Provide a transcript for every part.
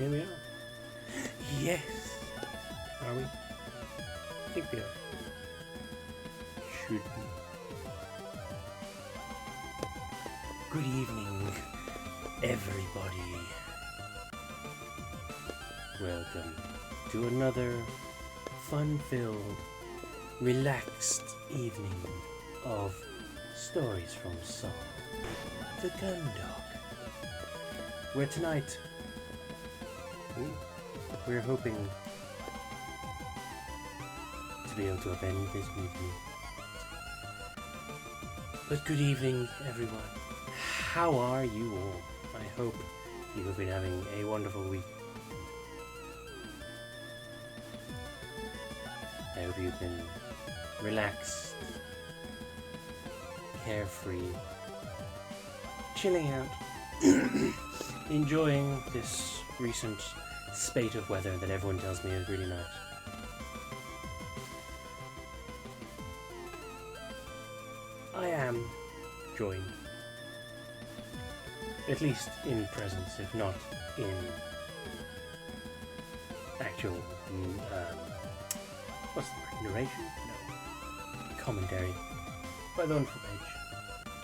Here we are. Yes! Are we? I think we are. Should be. Good evening, everybody. Welcome to another fun-filled, relaxed evening of Stories from Saul, the Gun Dog. Where tonight, we're hoping to be able to upend this meeting. But good evening, everyone. How are you all? I hope you have been having a wonderful week. I hope you've been relaxed, carefree, chilling out, enjoying this recent spate of weather that everyone tells me is really nice. I am joined, at least in presence, if not in actual, what's the word, narration? No. Commentary by the wonderful Paige,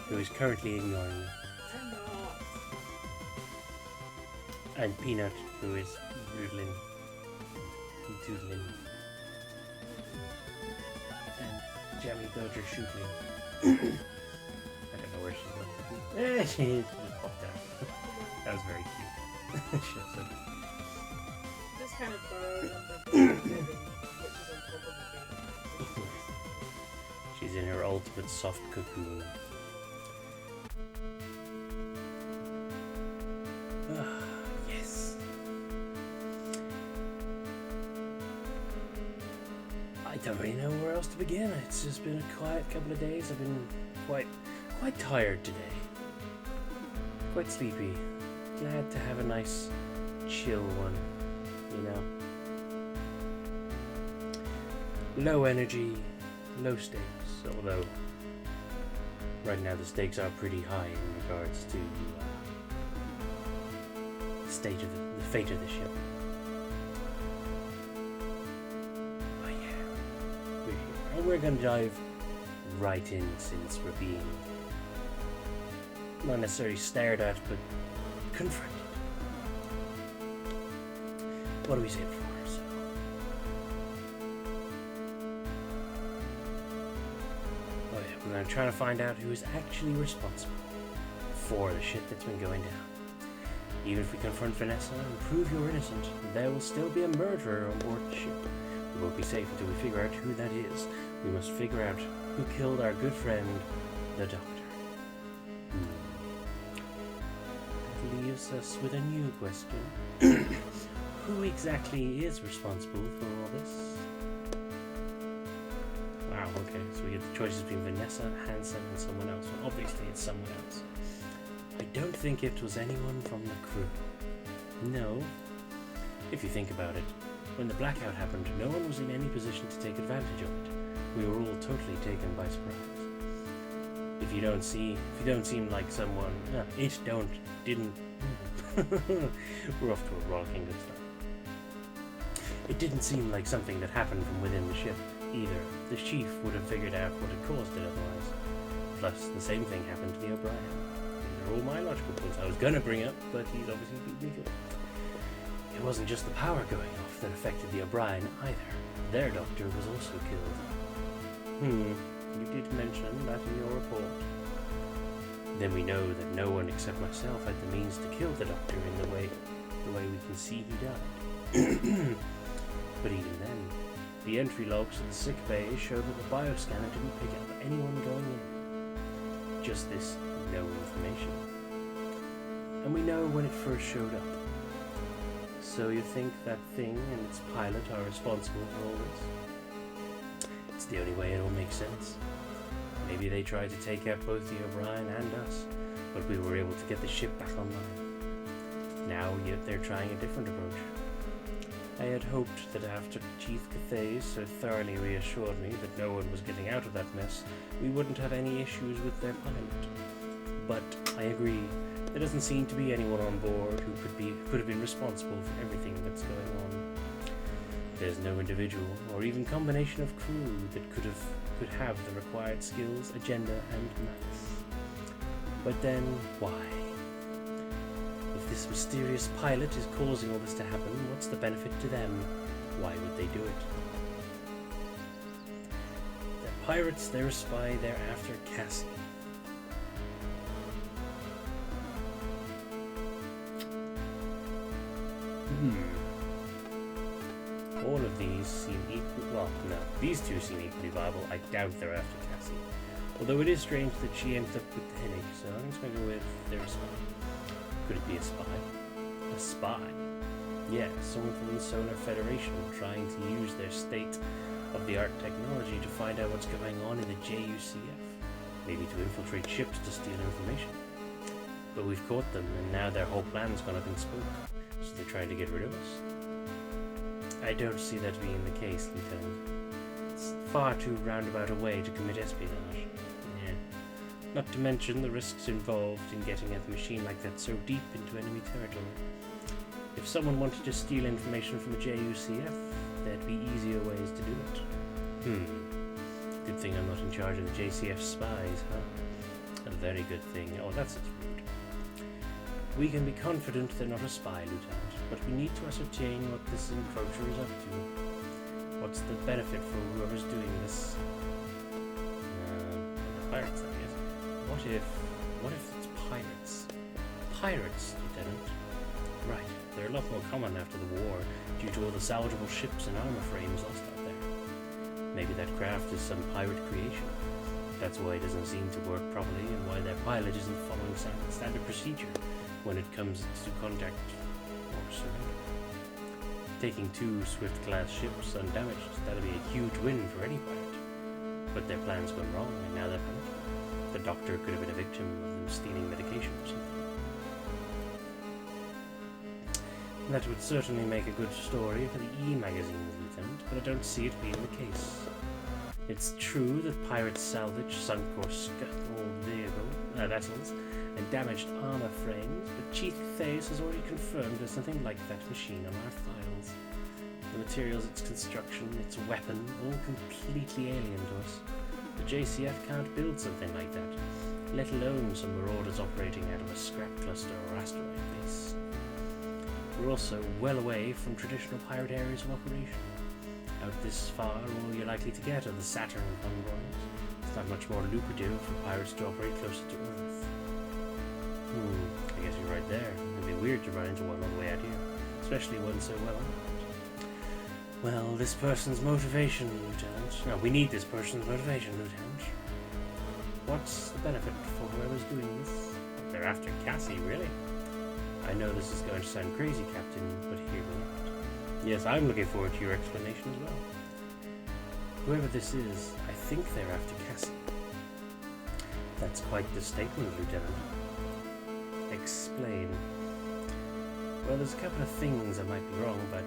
who is currently ignoring me. I'm not. And Peanut, who is doodling. And Jammy Dodger shooting. I don't know where she's going. She just popped out. That was very cute. She was so cute. Just kind of burrowed under the building, which is on top of the thing. She's in her ultimate soft cocoon. Yes. I don't really know where else to begin. It's just been a quiet couple of days. I've been quite tired today. Quite sleepy. Glad to have a nice chill one, you know. Low energy, low stakes, although right now the stakes are pretty high in regards to the fate of the ship. But yeah, we're here. And we're gonna dive right in since we're being not necessarily stared at, but confronted. What do we say before? So, oh yeah, we're gonna try to find out who is actually responsible for the shit that's been going down. Even if we confront Vanessa and prove you're innocent, there will still be a murderer on board the ship. We won't be safe until we figure out who that is. We must figure out who killed our good friend, the Doctor. That leaves us with a new question. Who exactly is responsible for all this? Wow, okay, so we get the choices between Vanessa, Hansen, and someone else. Well, obviously it's someone else. I don't think it was anyone from the crew. No. If you think about it, when the blackout happened, no one was in any position to take advantage of it. We were all totally taken by surprise. If you don't seem like someone, didn't. We're off to a rollicking good start. It didn't seem like something that happened from within the ship either. The chief would have figured out what had caused it otherwise. Plus, the same thing happened to the O'Brien. These are all my logical points I was gonna bring up, but he's obviously beat me to it. It wasn't just the power going off that affected the O'Brien either. Their doctor was also killed. You did mention that in your report. Then we know that no one except myself had the means to kill the doctor in the way we can see he died. But even then, the entry logs of the sick bay show that the bioscanner didn't pick up anyone going in. Just this no information. And we know when it first showed up. So you think that thing and its pilot are responsible for all this? It's the only way it all makes sense. Maybe they tried to take out both the O'Brien and us, but we were able to get the ship back online. Now they're trying a different approach. I had hoped that after Chief Cathay so thoroughly reassured me that no one was getting out of that mess, we wouldn't have any issues with their pilot. But I agree There doesn't seem to be anyone on board who could have been responsible for everything that's going on. There's no individual or even combination of crew that could have the required skills, agenda, and malice. But then, why? If this mysterious pilot is causing all this to happen, what's the benefit to them? Why would they do it? They're pirates, they're a spy, they're after Cassie. All of these seem equally... Well, no. These two seem equally viable. I doubt they're after Cassie. Although it is strange that she ended up with the headache, so I'm just going to go with they're a spy. Could it be a spy? A spy? Yeah, someone from the Solar Federation trying to use their state-of-the-art technology to find out what's going on in the JUCF. Maybe to infiltrate ships to steal information. But we've caught them, and now their whole plan's gone up in smoke. So they're trying to get rid of us. I don't see that being the case, Lieutenant. It's far too roundabout a way to commit espionage. Yeah. Not to mention the risks involved in getting a machine like that so deep into enemy territory. If someone wanted to steal information from the JUCF, there'd be easier ways to do it. Good thing I'm not in charge of the JCF spies, huh? A very good thing. Oh, that's just rude. We can be confident they're not a spy, Lieutenant, but we need to ascertain what this encroacher is up to. What's the benefit for whoever's doing this? The pirates, I guess. What if it's pirates? Pirates, Lieutenant? Right, they're a lot more common after the war, due to all the salvageable ships and armor frames lost out there. Maybe that craft is some pirate creation. That's why it doesn't seem to work properly, and why their pilot isn't following standard procedure when it comes to contact or surrender. Taking 2 Swift-class ships undamaged, that'll be a huge win for any pirate. But their plan's gone wrong, and now they're panicking. The doctor could have been a victim of them stealing medication or something. That would certainly make a good story for the E-magazines, Lieutenant, but I don't see it being the case. It's true that pirates salvage sunk or scuttled vessels and damaged armor frames, but Chief Thais has already confirmed there's nothing like that machine on our files. The materials, its construction, its weapon, all completely alien to us. The JCF can't build something like that, let alone some marauders operating out of a scrap cluster or asteroid base. We're also well away from traditional pirate areas of operation. Out this far, all you're likely to get are the Saturn convoys. It's not much more lucrative for pirates to operate closer to Earth. I guess you're right there. It'd be weird to run into one on the way out here, especially one so well armed. Well, this person's motivation, Lieutenant. No, we need this person's motivation, Lieutenant. What's the benefit for whoever's doing this? They're after Cassie, really? I know this is going to sound crazy, Captain, but hear me out. Yes, I'm looking forward to your explanation as well. Whoever this is, I think they're after Cassie. That's quite the statement, Lieutenant. Explain. Well, there's a couple of things I might be wrong, but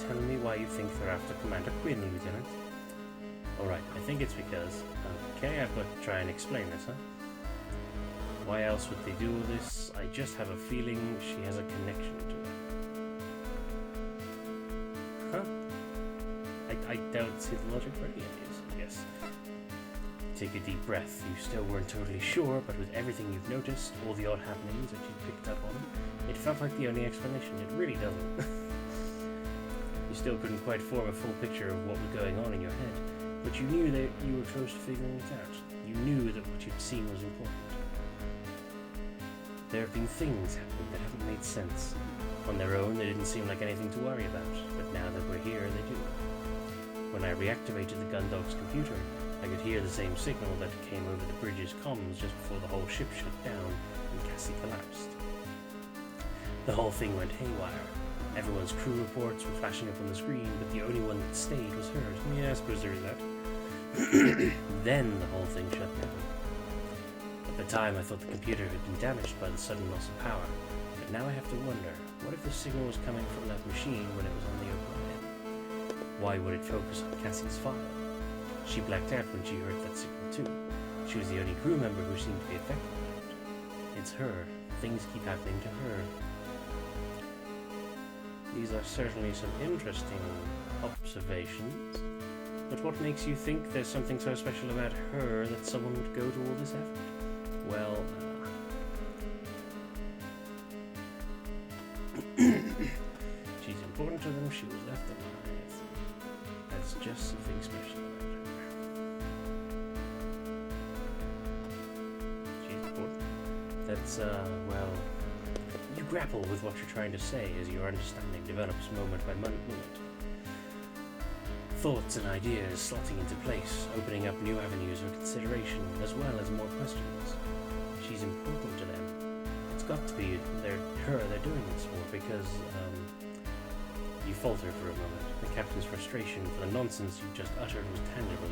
tell me why you think they're after Commander Quinn, Lieutenant. Alright, I think it's because... Okay, I've got to try and explain this, huh? Why else would they do all this? I just have a feeling she has a connection to it. Huh? I don't see the logic for any of these, I guess. Take a deep breath. You still weren't totally sure, but with everything you've noticed, all the odd happenings that you've picked up on, it felt like the only explanation. It really doesn't. You still couldn't quite form a full picture of what was going on in your head, but you knew that you were close to figuring it out. You knew that what you'd seen was important. There have been things happening that haven't made sense. On their own, they didn't seem like anything to worry about, but now that we're here, they do. When I reactivated the Gundog's computer, I could hear the same signal that came over the bridge's comms just before the whole ship shut down and Cassie collapsed. The whole thing went haywire. Everyone's crew reports were flashing up on the screen, but the only one that stayed was hers. Yeah, I suppose there is that. Then the whole thing shut down. At the time, I thought the computer had been damaged by the sudden loss of power, but now I have to wonder, what if the signal was coming from that machine when it was on the O'Brien? Why would it focus on Cassie's file? She blacked out when she heard that signal too. She was the only crew member who seemed to be affected by it. It's her, things keep happening to her. These are certainly some interesting observations, but what makes you think there's something so special about her that someone would go to all this effort? Well, she's important to them, she was left alive. That's just something special about her. She's important. That's, well, you grapple with what you're trying to say as your understanding develops moment by moment. Thoughts and ideas slotting into place, opening up new avenues of consideration, as well as more questions. She's important to them. It's got to be her they're doing this for, because, you falter for a moment. The captain's frustration for the nonsense you just uttered was tangible,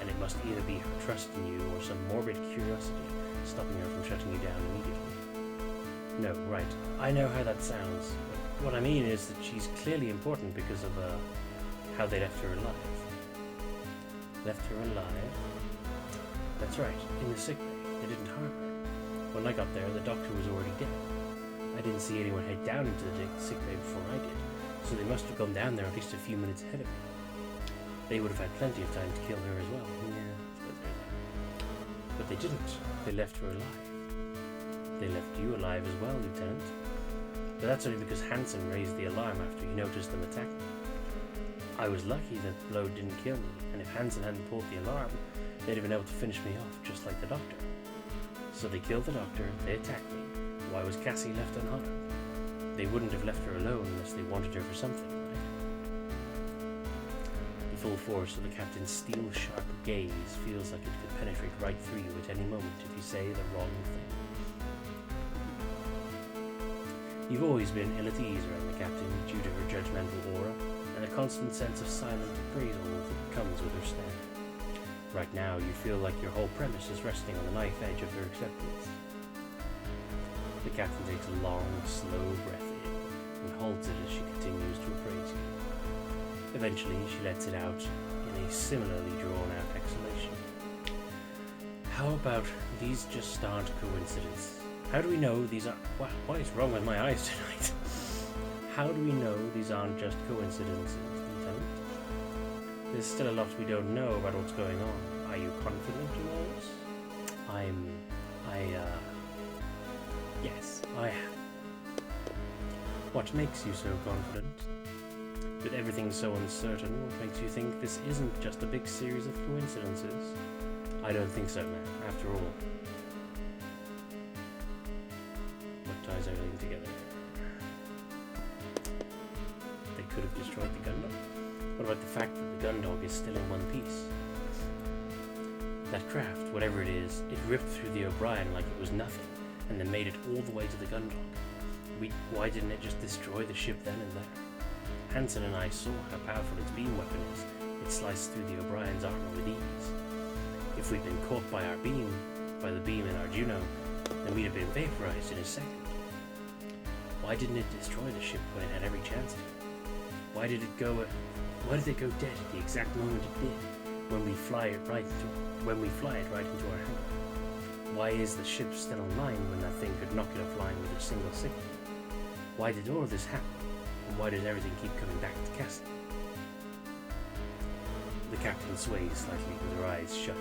and it must either be her trust in you or some morbid curiosity stopping her from shutting you down immediately. No, right. I know how that sounds. What I mean is that she's clearly important because of, how they left her alive. Left her alive? That's right, in the sick bay. They didn't harm her. When I got there, the doctor was already dead. I didn't see anyone head down into the sick bay before I did, so they must have gone down there at least a few minutes ahead of me. They would have had plenty of time to kill her as well. Yeah, I suppose there's that. But they didn't. They left her alive. They left you alive as well, Lieutenant. But that's only because Hansen raised the alarm after he noticed them attacking. I was lucky that the blow didn't kill me, and if Hansen hadn't pulled the alarm, they'd have been able to finish me off, just like the doctor. So they killed the doctor, they attacked me. Why was Cassie left unharmed? They wouldn't have left her alone unless they wanted her for something, right? The full force of the captain's steel-sharp gaze feels like it could penetrate right through you at any moment if you say the wrong thing. You've always been ill at ease around the captain due to her judgmental aura, and a constant sense of silent appraisal that comes with her stare. Right now, you feel like your whole premise is resting on the knife edge of her acceptance. The captain takes a long, slow breath in and holds it as she continues to appraise you. Eventually, she lets it out in a similarly drawn-out exhalation. How about these just aren't coincidences? How do we know these aren't... Wow, what is wrong with my eyes tonight? How do we know these aren't just coincidences, Lieutenant? There's still a lot we don't know about what's going on. Are you confident in all this? Yes, I am. What makes you so confident? With everything so uncertain, what makes you think this isn't just a big series of coincidences? I don't think so, man, after all. What ties everything together? They could have destroyed the Gundog? What about the fact that the Gundog is still in one piece? That craft, whatever it is, it ripped through the O'Brien like it was nothing, and then made it all the way to the Gundog. Why didn't it just destroy the ship then and there? Hansen and I saw how powerful its beam weapon is. It sliced through the O'Brien's armor with ease. If we'd been caught by the beam in our Juno, then we'd have been vaporized in a second. Why didn't it destroy the ship when it had every chance to? Why did it go dead at the exact moment it did, when we fly it right into our hangar? Why is the ship still online when that thing could knock it offline with a single signal? Why did all of this happen? And why does everything keep coming back to Cassie? The captain sways slightly with her eyes shut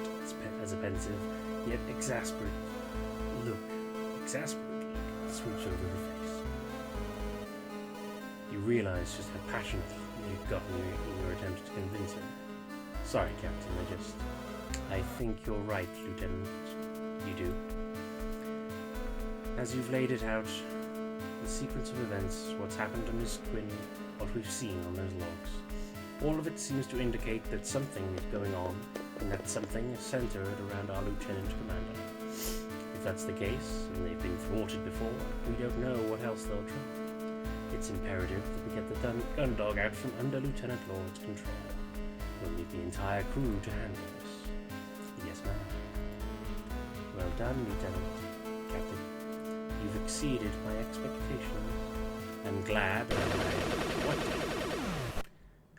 as a pensive, yet exasperate look swoops over her face. You realize just how passionate you've gotten in your attempts to convince her. Sorry, Captain, I think you're right, Lieutenant. You do. As you've laid it out, the sequence of events, what's happened to Miss Quinn, what we've seen on those logs, all of it seems to indicate that something is going on, and that something is centered around our Lieutenant Commander. If that's the case, and they've been thwarted before, we don't know what else they'll try. It's imperative that we get the Gundog out from under Lieutenant Lord's control. We'll need the entire crew to handle this. Yes, ma'am. Well done, Lieutenant. Captain. You've exceeded my expectations. I'm glad. What?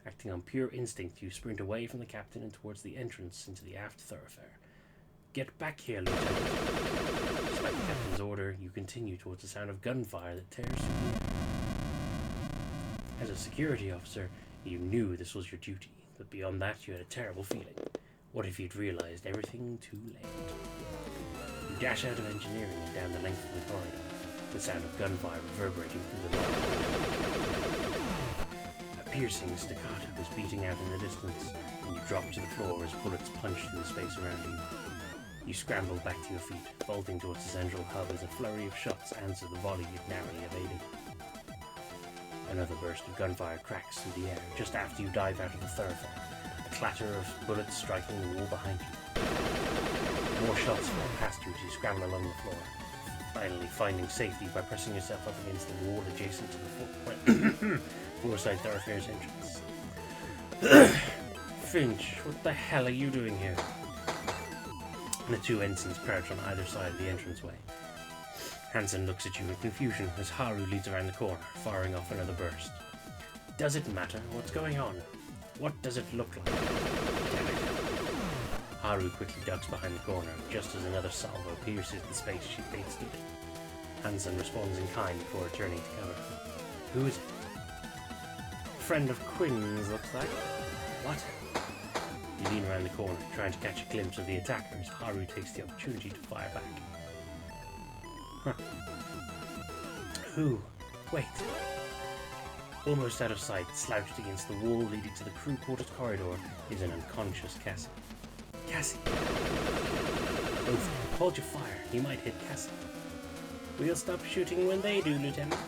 Acting on pure instinct, you sprint away from the captain and towards the entrance into the aft thoroughfare. Get back here, Lieutenant. Despite the captain's order, you continue towards the sound of gunfire that tears through the air. As a security officer, you knew this was your duty, but beyond that you had a terrible feeling. What if you'd realized everything too late? You dash out of engineering and down the length of the corridor, the sound of gunfire reverberating through the night. A piercing staccato is beating out in the distance, and you drop to the floor as bullets punch through the space around you. You scramble back to your feet, bolting towards the central hub as a flurry of shots answer the volley you'd narrowly evaded. Another burst of gunfire cracks through the air just after you dive out of the thoroughfare, a clatter of bullets striking the wall behind you. More shots fall past you as you scramble along the floor, finally finding safety by pressing yourself up against the wall adjacent to the Forsyth Thoroughfare's entrance. Finch, what the hell are you doing here? The two ensigns crouch on either side of the entranceway. Hansen looks at you in confusion as Haru leads around the corner, firing off another burst. Does it matter? What's going on? What does it look like? Damn it. Haru quickly ducks behind the corner, just as another salvo pierces the space they stood in. Hansen responds in kind before returning to cover. Who is it? Friend of Quinn's, looks like. What? You lean around the corner, trying to catch a glimpse of the attacker as Haru takes the opportunity to fire back. Huh. Who? Wait. Almost out of sight, slouched against the wall leading to the crew quarters corridor, is an unconscious Cassie. Cassie! Both hold your fire. You might hit Cassie. We'll stop shooting when they do, Lieutenant.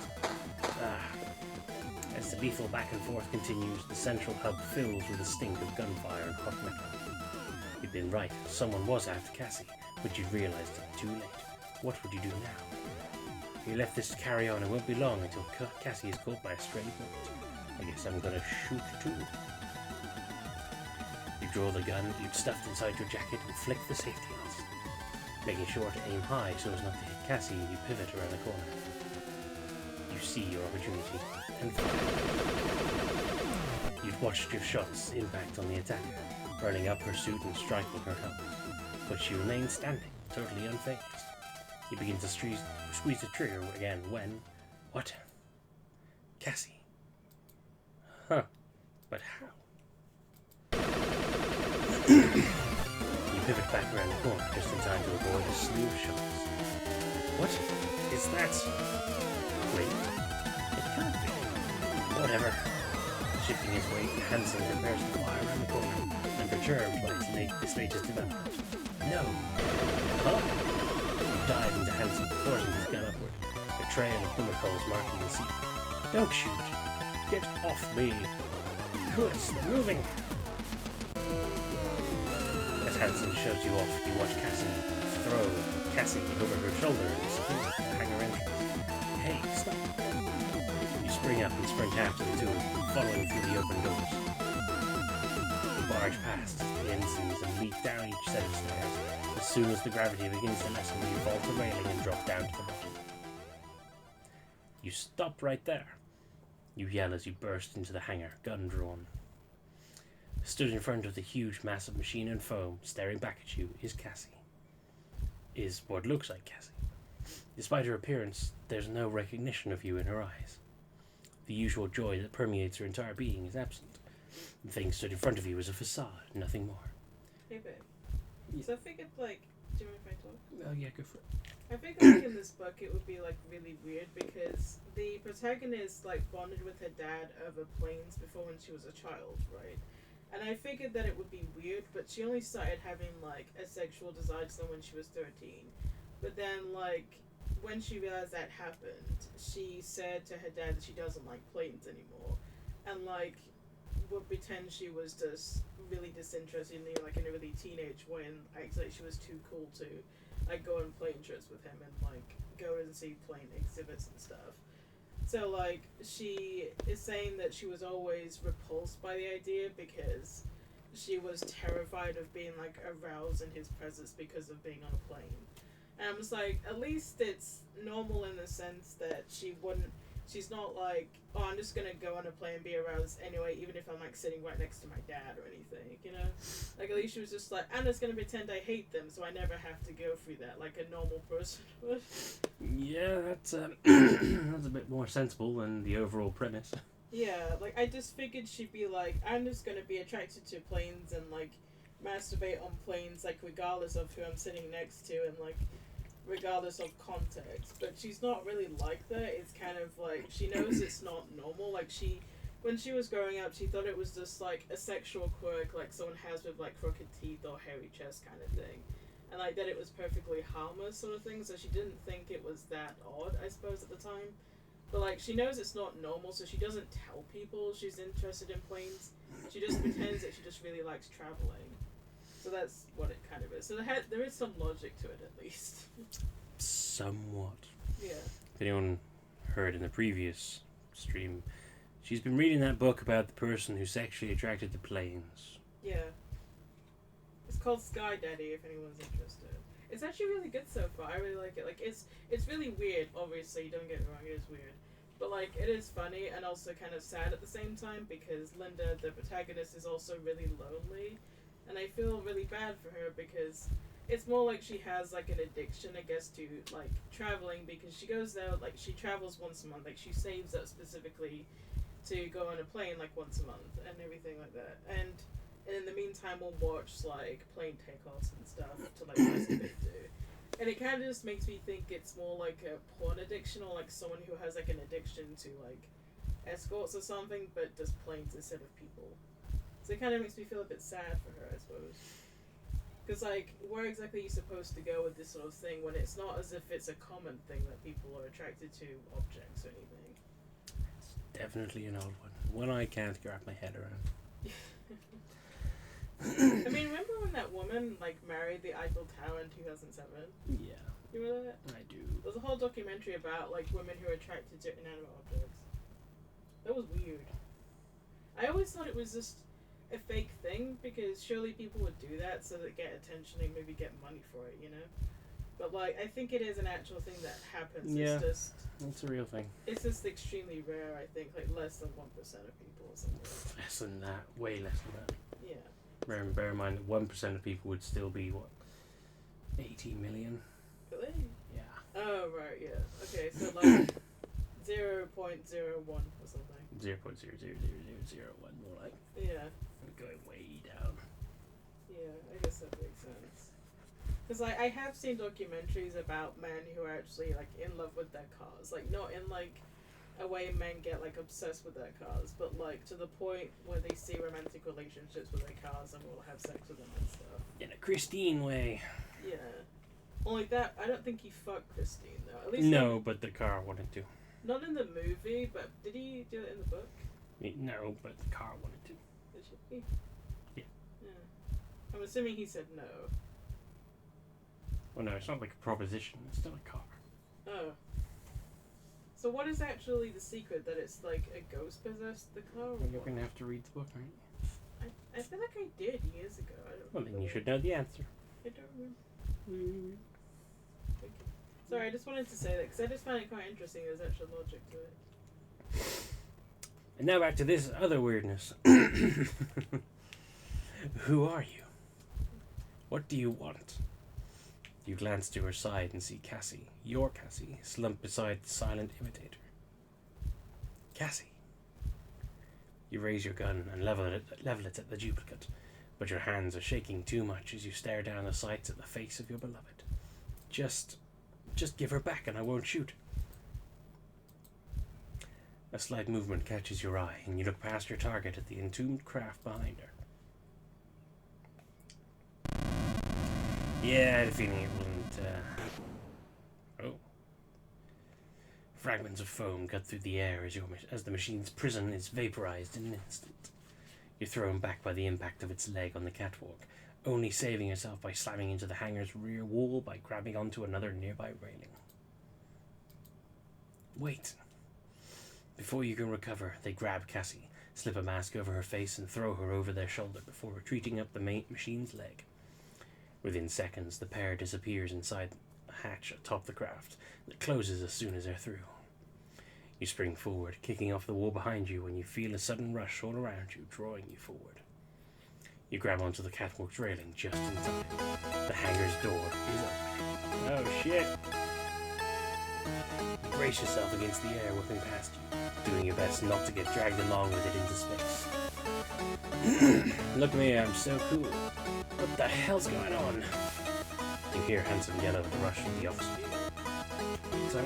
As the lethal back and forth continues, the central hub fills with a stink of gunfire and hot metal. You'd been right. Someone was after Cassie, but you'd realized it too late. What would you do now? If you left this to carry on, it won't be long until Cassie is caught by a stray bullet. I guess I'm gonna shoot too. You draw the gun you'd stuffed inside your jacket and flick the safety knots. Making sure to aim high so as not to hit Cassie, you pivot around the corner. You see your opportunity and fire. You'd watched your shots impact on the attacker, burning up her suit and striking her helmet. But she remained standing, totally unfazed. You begin to squeeze the trigger again when... What? Cassie. Huh. But how? You pivot back around the corner just in time to avoid a slew of shots. What is that? Wait. It can't be. Whatever. Shifting his weight, Hansen prepares to fly around the corner and perturbed by this latest development. No. Huh? Dive into Hansen, forcing his gun upward, a trail of bullet holes marking the seat. Don't shoot! Get off me! Kurtz, they're moving! As Hansen shoves you off, you watch Cassie throw Cassie over her shoulder and disappear at the hangar entrance. Hey, stop! You spring up and sprint after the two, following through the open doors. You barge past the ensigns and leap down each set of stairs. As soon as the gravity begins to lessen, you vault the railing and drop down to the bottom. You stop right there. You yell as you burst into the hangar, gun drawn. Stood in front of the huge mass of machine and foam, staring back at you, is Cassie. Is what looks like Cassie. Despite her appearance, there's no recognition of you in her eyes. The usual joy that permeates her entire being is absent. The thing stood in front of you is a facade, nothing more. Hey, babe. So I figured, like, do you mind if I talk? Oh yeah, go for it. I figured, like, in this book it would be, like, really weird because the protagonist, like, bonded with her dad over planes before when she was a child, right? And I figured that it would be weird, but she only started having, like, a sexual desire to them when she was 13. But then, like, when she realized that happened, she said to her dad that she doesn't like planes anymore. And, like, would pretend she was just really disinterested in me, like, in a really teenage way, and actually she was too cool to, like, go on plane trips with him and, like, go and see plane exhibits and stuff. So, like, she is saying that she was always repulsed by the idea because she was terrified of being, like, aroused in his presence because of being on a plane. And I'm just like, at least it's normal in the sense that she she's not like, oh, I'm just gonna go on a plane and be aroused anyway, even if I'm like sitting right next to my dad or anything, you know? Like, at least she was just like, I'm just gonna pretend I hate them so I never have to go through that like a normal person would. Yeah, that's that's a bit more sensible than the overall premise. Yeah, like, I just figured she'd be like, I'm just gonna be attracted to planes and like masturbate on planes, like, regardless of who I'm sitting next to and like regardless of context. But she's not really like that. It's kind of like she knows it's not normal. Like, when she was growing up, she thought it was just like a sexual quirk like someone has with like crooked teeth or hairy chest kind of thing, and like that it was perfectly harmless sort of thing. So she didn't think it was that odd, I suppose, at the time. But like, she knows it's not normal, so she doesn't tell people she's interested in planes. She just pretends that she just really likes traveling. So that's what it kind of is. So there is some logic to it, at least. Somewhat. Yeah. If anyone heard in the previous stream, she's been reading that book about the person who's sexually attracted to planes. Yeah. It's called Sky Daddy, if anyone's interested. It's actually really good so far. I really like it. Like, it's really weird, obviously, don't get me wrong, it is weird. But, like, it is funny and also kind of sad at the same time because Linda, the protagonist, is also really lonely. And I feel really bad for her because it's more like she has like an addiction, I guess, to like traveling, because she goes there, like, she travels once a month, like she saves up specifically to go on a plane like once a month and everything like that. And in the meantime, we'll watch like plane takeoffs and stuff to like masturbate to. And it kind of just makes me think it's more like a porn addiction or like someone who has like an addiction to like escorts or something, but just planes instead of people. So it kind of makes me feel a bit sad for her, I suppose. Because, like, where exactly are you supposed to go with this sort of thing when it's not as if it's a common thing that people are attracted to objects or anything? It's definitely an old one. One I can't wrap my head around. I mean, remember when that woman, like, married the Eiffel Tower in 2007? Yeah, You remember that? I do. There's a whole documentary about, like, women who are attracted to inanimate objects. That was weird. I always thought it was just a fake thing, because surely people would do that so they get attention and maybe get money for it, you know? But like, I think it is an actual thing that happens. Yeah. It's a real thing. It's just extremely rare, I think, like less than 1% of people or something. Less than that, way less than that. Yeah. Bear in mind that 1% of people would still be, what, 80 million? Really? Yeah. Oh, right, yeah. Okay, so like 0.01 or something. 0.00001, more like. Yeah. Going way down. Yeah, I guess that makes sense. Because I have seen documentaries about men who are actually like in love with their cars, like not in like a way men get like obsessed with their cars, but like to the point where they see romantic relationships with their cars and will have sex with them and stuff. In a Christine way. Yeah. Only that, I don't think he fucked Christine though. At least No, not, but the car wanted to. not in the movie, but did he do it in the book? No, but the car wanted to. Did she? Yeah. Yeah. I'm assuming he said no. Well, no, it's not like a proposition. It's still a car. Oh. So what is actually the secret? That it's like a ghost possessed the car? Or Well, you're what? going to have to read the book, aren't you? I feel like I did years ago. I don't Well, then remember. you should know the answer. I don't remember. Okay. Sorry, I just wanted to say that because I just find it quite interesting. There's actual logic to it. And now back to this other weirdness. Who are you? What do you want? You glance to her side and see Cassie, your Cassie, slumped beside the silent imitator. Cassie. You raise your gun and level it at the duplicate, but your hands are shaking too much as you stare down the sights at the face of your beloved. Just give her back and I won't shoot. A slight movement catches your eye, and you look past your target at the entombed craft behind her. Yeah, I had a feeling it wasn't, Oh. Fragments of foam cut through the air as the machine's prison is vaporized in an instant. You're thrown back by the impact of its leg on the catwalk, only saving yourself by slamming into the hangar's rear wall by grabbing onto another nearby railing. Wait. Before you can recover, they grab Cassie, slip a mask over her face, and throw her over their shoulder before retreating up the machine's leg. Within seconds, the pair disappears inside a hatch atop the craft that closes as soon as they're through. You spring forward, kicking off the wall behind you when you feel a sudden rush all around you, drawing you forward. You grab onto the catwalk's railing just in time. The hangar's door is open. Oh shit! You brace yourself against the air whipping past you, doing your best not to get dragged along with it into space. Look at me, I'm so cool. What the hell's going on? You hear Hanson yell over the rush of the office people. So?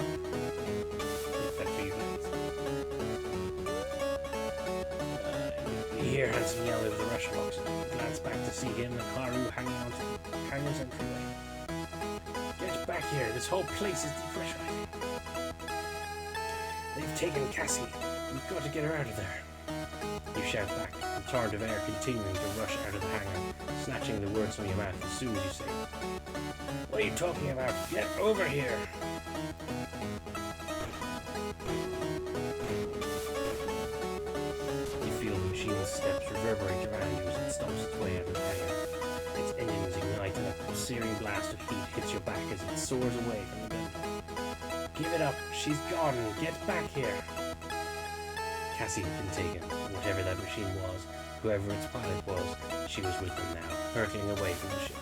You hear Hanson yell over the rush of oxygen. You glance back to see him and Haru hanging onto the hangar's entryway. Get back here, this whole place is depressurizing. They've taken Cassie. We've got to get her out of there. You shout back, the torrent of air continuing to rush out of the hangar, snatching the words from your mouth as soon as you say it. What are you talking about? Get over here! You feel the machine's steps reverberate around you as it stops its way out of the hangar. Its engines ignite and a searing blast of heat hits your back as it soars away from the building. Give it up! She's gone! Get back here! Cassie had been taken, whatever that machine was, whoever its pilot was, she was with them now, hurtling away from the ship.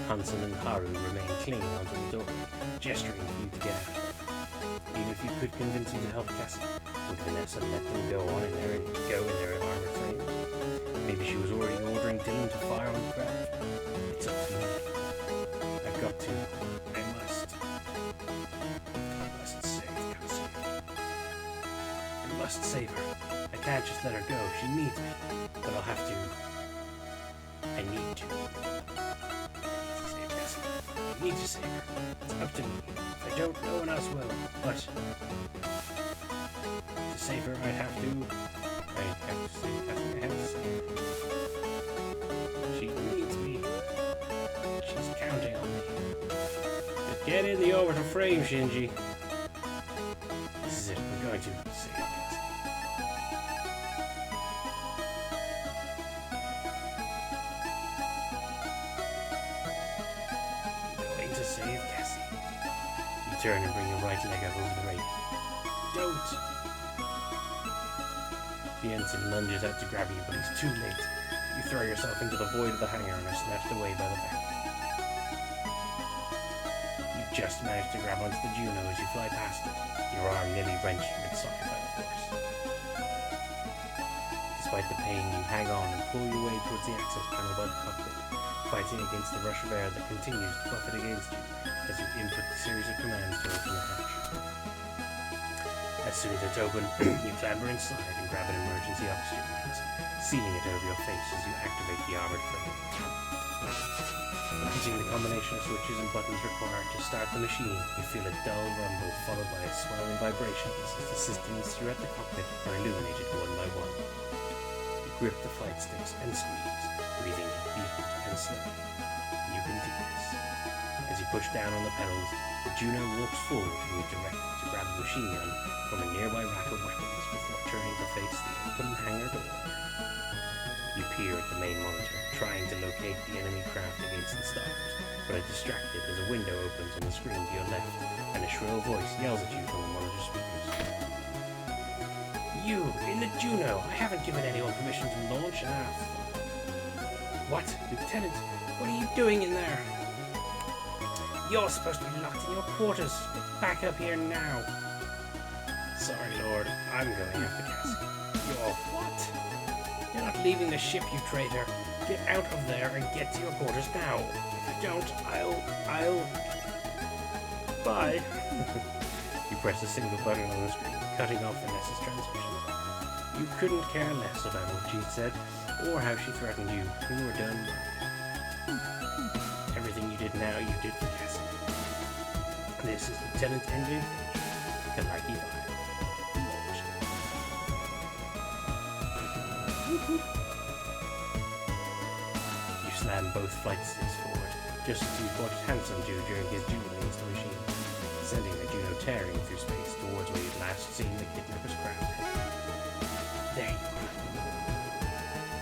Hanson and Haru remained clinging onto the doorway, gesturing for you to get out. Even if you could convince them to help Cassie, would Vanessa let them go in their armored frames? Maybe she was already ordering Dylan to fire on the craft. It's up to me. I've got to. I must save Cassie. I must save her. I can't just let her go. She needs me. But I'll have to. I need to. Save Cassie. I need to save her. It's up to me. If I don't, no one else will. But to save her, I have to save Cassie. I have to save her. She needs me. She's counting on me. Just get in the orbital frame, Shinji. This is it. I'm going to save Cassie. Save Cassie. You turn and bring your right leg up over the railing. Don't! The ensign lunges out to grab you, but it's too late. You throw yourself into the void of the hangar and are snatched away by the back. You just manage to grab onto the Juno as you fly past it, your arm nearly wrenched from its socket by the force. Despite the pain, you hang on and pull your way towards the access panel by the cockpit, fighting against the rush of air that continues to buffet against you as you input the series of commands to open the hatch. As soon as it's open, you clamber inside and grab an emergency oxygen mask, sealing it over your face as you activate the armored frame. Using the combination of switches and buttons required to start the machine, you feel a dull rumble followed by a swelling vibrations as the systems throughout the cockpit are illuminated one by one. You grip the flight sticks and squeeze, breathing deeply and slowly. You can do this. As you push down on the pedals, the Juno walks forward and you direct it to grab a machine gun from a nearby rack of weapons before turning to face the open hangar door. You peer at the main monitor, trying to locate the enemy craft against the stars, but are distracted as a window opens on the screen to your left and a shrill voice yells at you from the monitor speakers. You, in the Juno! I haven't given anyone permission to launch an aft. What? Lieutenant, what are you doing in there? You're supposed to be locked in your quarters. Back up here now. Sorry, Lord. I'm going after Cassie. You're what? You're not leaving the ship, you traitor. Get out of there and get to your quarters now. If you don't, I'll... Bye. You press a single button on the screen, cutting off Vanessa's transmission. You couldn't care less about what she'd said, or how she threatened you. You were done. Everything you did now, you did for Cassie. This is Lieutenant Henry Finch, Kalaki 5. You slam both flight sticks forward, just as you watched Hanson do during his duel against the machine, sending the Juno tearing through space towards where you'd last seen the kidnapper's craft. There you are.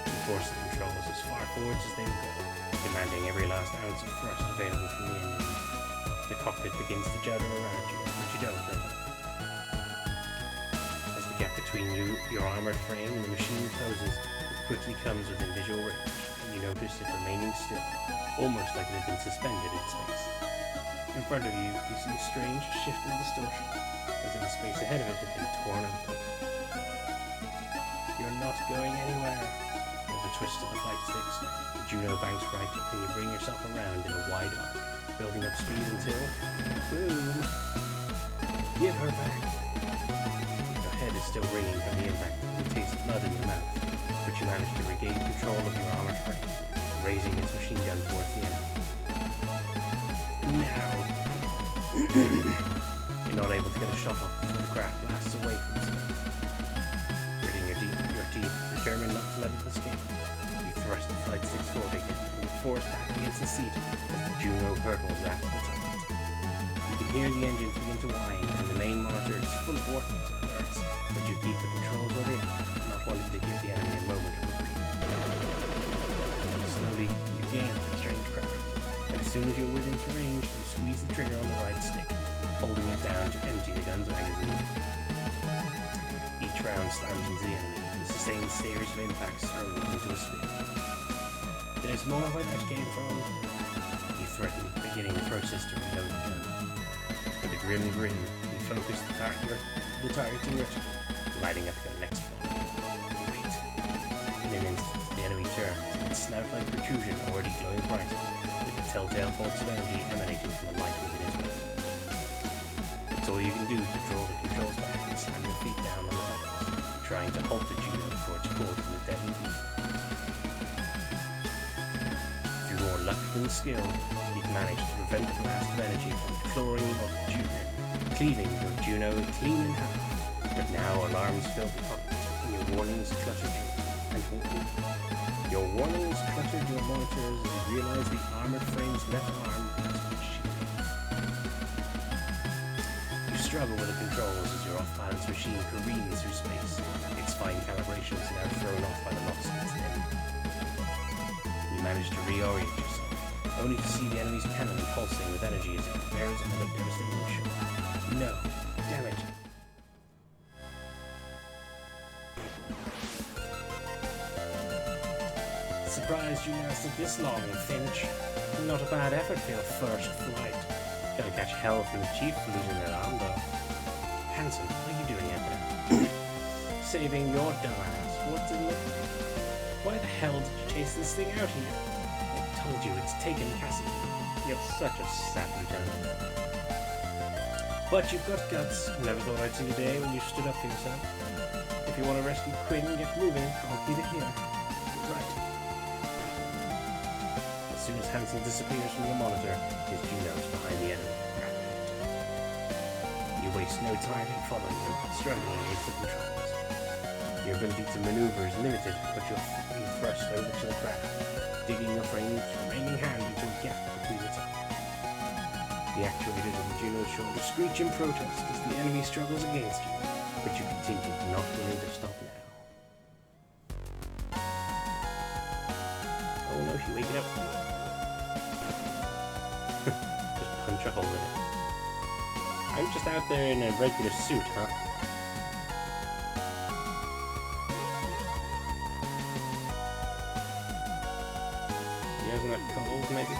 You force the controls as far forwards as they will go, demanding every last ounce of thrust available from the engine. The cockpit begins to judder around you, but you don't let up. between your armored frame and the machine closes, it quickly comes within visual range, and you notice it remaining still, almost like it had been suspended in space. In front of you, you see a strange shift in distortion, as if the space ahead of it had been torn open. You're not going anywhere. With a twist of the flight sticks, the Juno banks right, and you bring yourself around in a wide arc, building up speed until, boom, give her back. Your head is still ringing from the impact, and you taste blood in your mouth, but you manage to regain control of your armored frame, raising its machine gun towards the enemy. Now, you're not able to get a shot off before the craft blasts away from the space. Gritting your teeth, determined not to let it escape, you thrust the flight sticks forward again, and you're forced back against the seat as the Juno hurtles after the target. You can hear the engines begin to whine, and the main monitor is full of warnings and alerts, but you keep the controls where they are, not wanting to give the enemy a moment of reprieve. Slowly, you gain the strange craft. As soon as you're within range, you squeeze the trigger on the right stick, holding it down to empty the gun's magazine. Each round slams into the enemy, the sustained series of impacts throwing them into a spin. There's more where that came from, you threaten, beginning the process to reload the gun. With a grim grin, you focus the target to your lighting up your next one. Wait. In an instant, the enemy turns, its snout-like protrusion already glowing brighter, with the telltale bolts of energy emanating from the light within his weapon. It's all you can do to draw the controls back and slam your feet down on the pedals, trying to halt the Juno before it's caught in the deadly heat. Through more luck than skill, you've managed to prevent the blast of energy from clawing you off the tube, cleaving your Juno clean in half. But now alarms fill the cockpit, and your warnings cluttered you. Your warnings cluttered your monitors as you realize the armored frame's left arm has been sheathed. You struggle with the controls as your off-balance machine careens through space, its fine calibrations now thrown off by the loss of its end. You manage to reorient yourself, only to see the enemy's cannon pulsing with energy as it prepares another devastating shot. No, damn it. Surprised you lasted this long, Finch. Not a bad effort for your first flight. Gotta catch hell from the chief for losing that arm, though. Hanson, what are you doing out there? Saving your dumbass. What's in it? Why the hell did you chase this thing out here? I told you it's taken Cassie. You're such a sap, Lieutenant. But you've got guts. Never thought I'd see the day when you stood up for yourself. If you want to rescue Quinn and get moving, I'll keep it here. Right. As soon as Hanson disappears from the monitor, his Juno's behind the enemy. You waste no time in following him, struggling against the controls. Your ability to maneuver is limited, but you're free thrust over to the craft, digging your frame's remaining hand into a gap between its arms. The actuators of the Juno's shoulder screech in protest as the enemy struggles against you, but you continue, not willing to stop now. Oh no, she waking up. Just punch a hole in it. I'm just out there in a regular suit, huh? You guys not cold, maybe?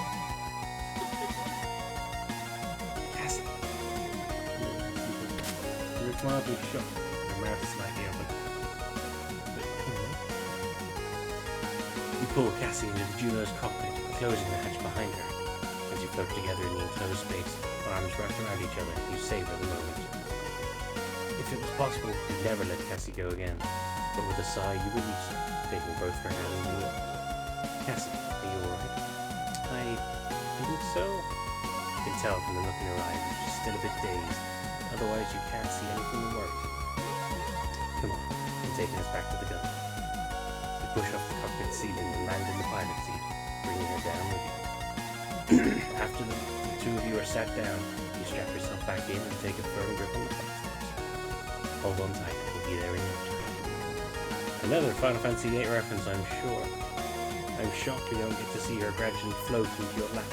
Cassie. You're mildly shocked. Your mouth is slightly open. You pull Cassie into the Juno's cockpit, closing the hatch behind her. As you float together in the enclosed space, arms wrapped around each other, you savor the moment. If it was possible, you'd never let Cassie go again, but with a sigh you release her, taking both her hands in yours. Cassie, are you alright? I think so. You can tell from the look in her eyes that she's still a bit dazed, but otherwise you can't see anything that worries you. Come on, I'm taking us back to the gun. You push off the cockpit ceiling and land in the pilot seat, bringing her down with you. After the two of you are sat down, you strap yourself back in and take a firm grip on the flight steps. Hold on tight, we'll be there in no time. Another Final Fantasy VIII reference, I'm sure. I'm shocked we don't get to see her gradually float into your lap.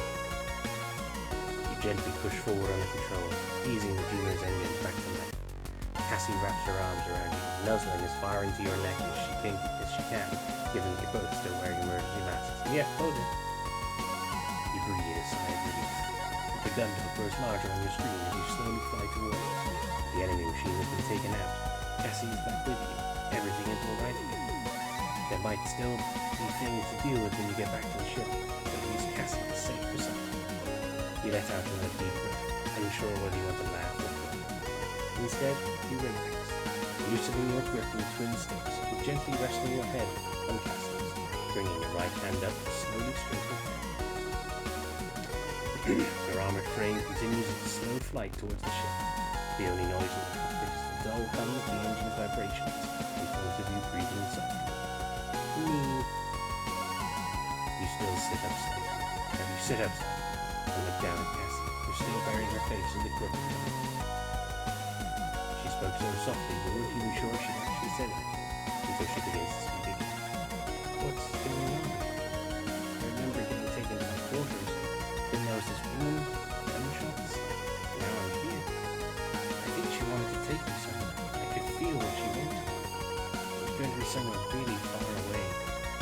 You gently push forward on the controls, easing the Juno's engines back to life. Cassie wraps her arms around you, nuzzling as far into your neck as she can, given that you're both still wearing emergency masks. Yeah, told you. You breathe a sigh of relief. The Gundam grows larger on your screen as you slowly fly towards it. The enemy machine has been taken out. Cassie is back with you. Everything is alright again. There might still be things to deal with when you get back to the ship, but at least Cassie is safe for something. You let out another deep breath, unsure whether you want to laugh or cry. Instead, you relax, loosening your grip in the twin sticks and gently resting your head on Cassie's, bringing your right hand up to slowly stroke her hair. Your armored frame continues its slow flight towards the ship. The only noise in the cockpit is the dull hum of the engine's vibrations, and both of you breathing softly. You still sit up slightly. You sit up slightly and look down at Cassie, who's still burying her face in the crook of the knife. She spoke so softly you weren't even sure she'd actually said anything, until she begins to speak again. What's going on? I remember getting taken to my quarters. Then there was this woman, gunshots. Now I'm here. I think she wanted to take me somewhere. I could feel what she wanted. It was going to be somewhere really far away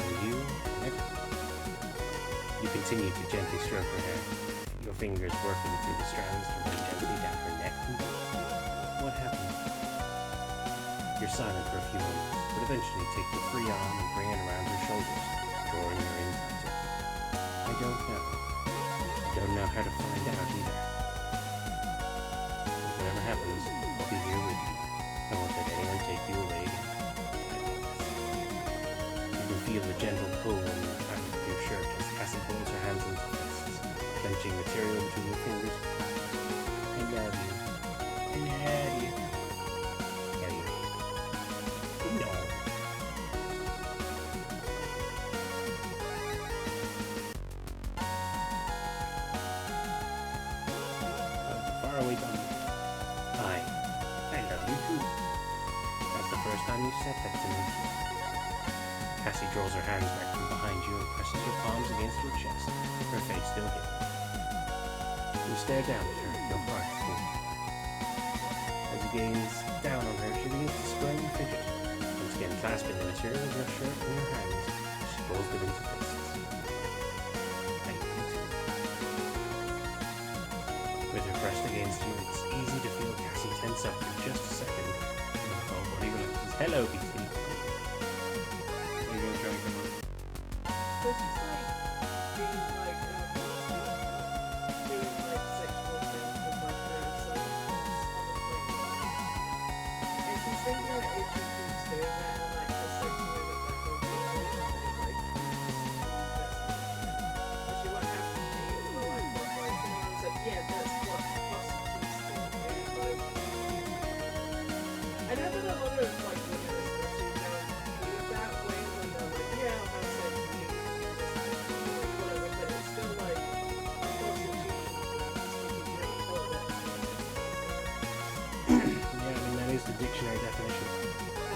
from you and everything. You continue to gently stroke her hair, your fingers working through the strands to run gently down her neck and back. What happened? You're silent for a few moments, but eventually take your free arm and bring it around her shoulders, drawing her in tighter. I don't know. I don't know how to find out either. But whatever happens, I'll be here with you. I won't let anyone take you away again. You can feel the gentle pull on the fabric of your shirt as Cassie pulls her hands into fists, clenching material between your fingers. I love you. I love you. Love you. No. Faraway Gundam. I love you too. That's the first time you said that to me. Cassie draws her hands back from behind you and presses her palms against your chest, her face still hidden. You stare down at her, your heart full. As you gaze down on her, she begins to squirm and fidget, once again clasping the material of your shirt in her hands, she pulls them into fists. I love you too. With her pressed against you, it's easy to feel Cassie tense up for just a second, and her whole body relaxes. Hello, Beastie. Are you gonna try and come on? So she's like being like doing like sexual things with like her psychopaths on the plane. And she's thinking that if she keeps doing that and like the sexual with that whole thing, like but she won't have to pay it for like one place. And I was like, yeah, that's what prostitutes do. Like, I know that a lot of like women especially don't do it that way when they're like, yeah, I'll have sex with you, like whatever, but it's still like prostitution because you don't call it that. Yeah, I mean, that is the dictionary definition.